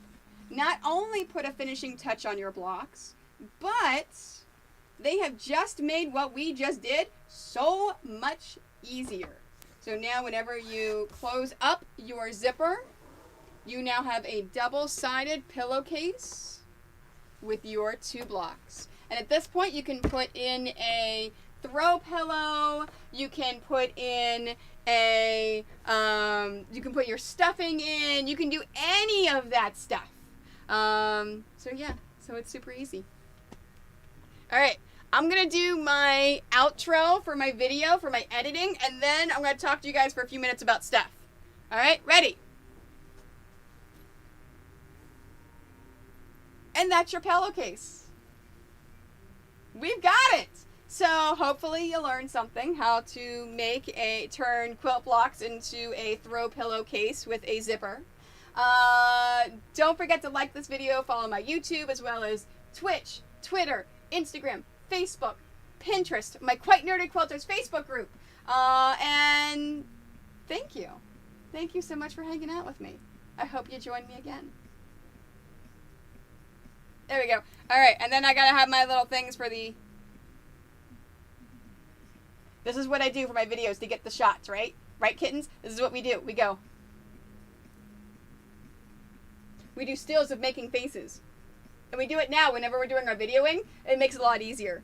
not only put a finishing touch on your blocks, but they have just made what we just did so much easier. So now whenever you close up your zipper, you now have a double-sided pillowcase with your 2 blocks. And at this point, you can put in a throw pillow, you can put in a, you can put your stuffing in, you can do any of that stuff. So yeah, so it's super easy. All right, I'm going to do my outro for my video, for my editing, and then I'm going to talk to you guys for a few minutes about stuff. All right, ready? And that's your pillowcase. We've got it. So hopefully you learned something, how to turn quilt blocks into a throw pillowcase with a zipper. Don't forget to like this video, follow my YouTube, as well as Twitch, Twitter, Instagram, Facebook, Pinterest, my Quite Nerdy Quilters Facebook group. And thank you. Thank you so much for hanging out with me. I hope you join me again. There we go. All right, and then I gotta have my little things for the... This is what I do for my videos to get the shots, right? Right, kittens? This is what we do. We go. We do stills of making faces. And we do it now whenever we're doing our videoing. It makes it a lot easier.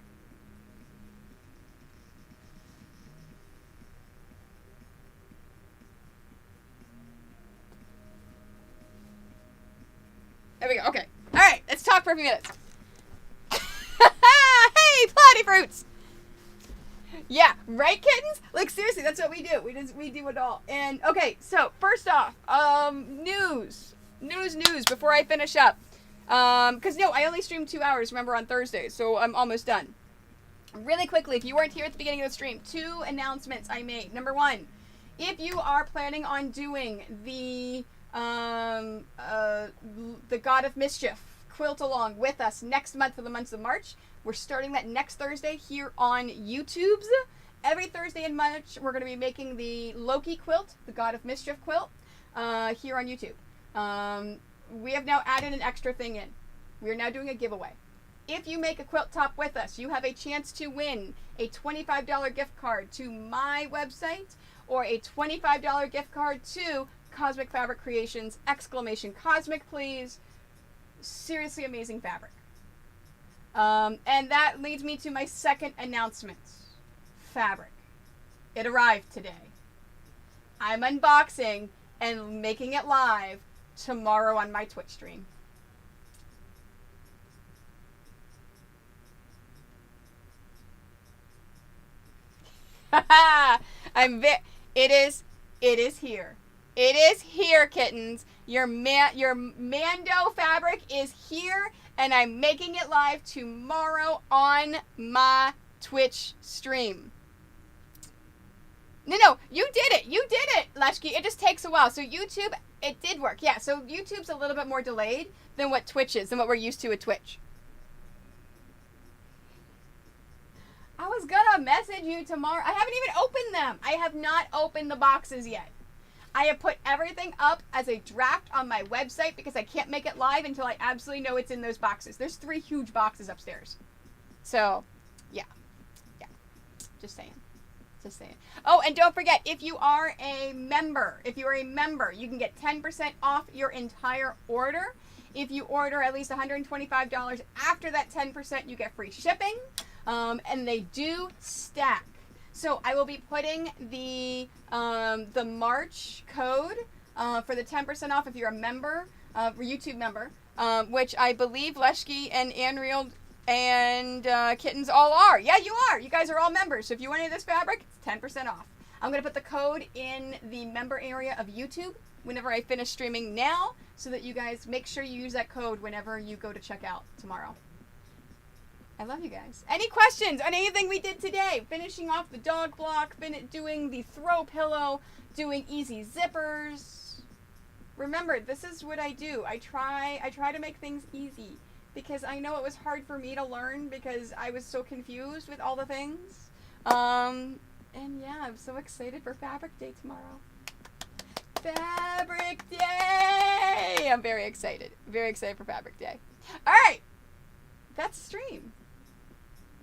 There we go. Okay. All right. Let's talk for a few minutes. Hey, Plotty Fruits. Yeah, right, kittens? Like, seriously, that's what we do. We do it all. And, okay, so, first off, news before I finish up. Because, no, I only streamed 2 hours, remember, on Thursday, so I'm almost done. Really quickly, if you weren't here at the beginning of the stream, 2 announcements I made. Number 1, if you are planning on doing the God of Mischief quilt along with us next month for the month of March, we're starting that next Thursday here on YouTube's. Every Thursday in March, we're going to be making the Loki quilt, the God of Mischief quilt, here on YouTube. We have now added an extra thing in. We are now doing a giveaway. If you make a quilt top with us, you have a chance to win a $25 gift card to my website or a $25 gift card to Cosmic Fabric Creations, ! Cosmic, please. Seriously amazing fabric. And that leads me to my second announcement. Fabric. It arrived today. I'm unboxing and making it live tomorrow on my Twitch stream. It is here. It is here, kittens. Your Mando fabric is here, and I'm making it live tomorrow on my Twitch stream. No, you did it. You did it, Leshki. It just takes a while. So YouTube, it did work. Yeah, so YouTube's a little bit more delayed than what Twitch is, than what we're used to with Twitch. I was gonna message you tomorrow. I haven't even opened them. I have not opened the boxes yet. I have put everything up as a draft on my website because I can't make it live until I absolutely know it's in those boxes. There's 3 huge boxes upstairs. So, yeah. Just saying. Oh, and don't forget, if you are a member, you can get 10% off your entire order. If you order at least $125 after that 10%, you get free shipping. And they do stack. So I will be putting the March code for the 10% off if you're a member, YouTube member, which I believe Leshki and Anriel and Kittens all are. Yeah, you are. You guys are all members. So if you want any of this fabric, it's 10% off. I'm going to put the code in the member area of YouTube whenever I finish streaming now, so that you guys make sure you use that code whenever you go to check out tomorrow. I love you guys. Any questions on anything we did today? Finishing off the dog block, doing the throw pillow, doing easy zippers. Remember, this is what I do. I try to make things easy because I know it was hard for me to learn because I was so confused with all the things. And yeah, I'm so excited for Fabric Day tomorrow. Fabric Day! I'm very excited. Very excited for Fabric Day. All right. That's stream.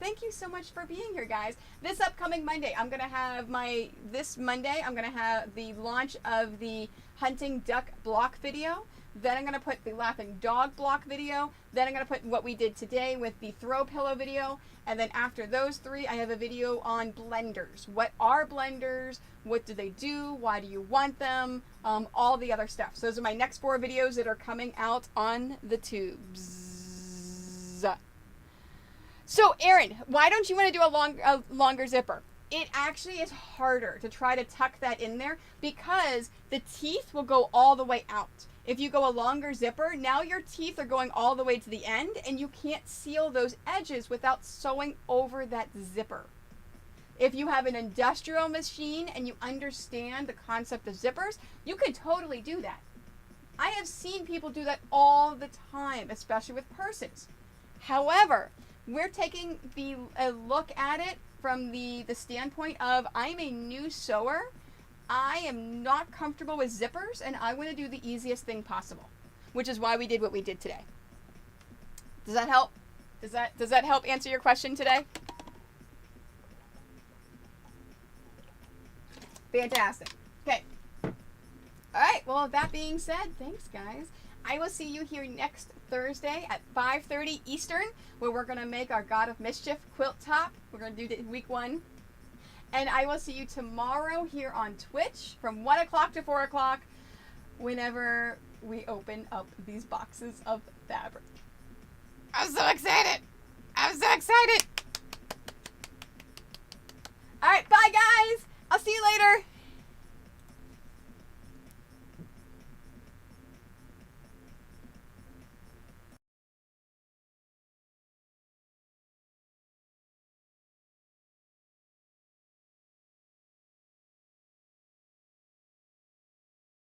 Thank you so much for being here, guys. This upcoming Monday, I'm going to have the launch of the hunting duck block video. Then I'm going to put the laughing dog block video. Then I'm going to put what we did today with the throw pillow video. And then after those three, I have a video on blenders. What are blenders? What do they do? Why do you want them? All the other stuff. So those are my next 4 videos that are coming out on the tubes. So, Erin, why don't you want to do a longer zipper? It actually is harder to try to tuck that in there because the teeth will go all the way out. If you go a longer zipper, now your teeth are going all the way to the end and you can't seal those edges without sewing over that zipper. If you have an industrial machine and you understand the concept of zippers, you can totally do that. I have seen people do that all the time, especially with purses. However, we're taking a look at it from the standpoint of I'm a new sewer. I am not comfortable with zippers, and I want to do the easiest thing possible, which is why we did what we did today. Does that help? Does that help answer your question today? Fantastic. Okay. All right. Well, with that being said, thanks, guys. I will see you here next Thursday at 5:30 Eastern, where we're going to make our God of Mischief quilt top. We're going to do week 1. And I will see you tomorrow here on Twitch from 1 o'clock to 4 o'clock whenever we open up these boxes of fabric. I'm so excited. I'm so excited. All right. Bye, guys. I'll see you later.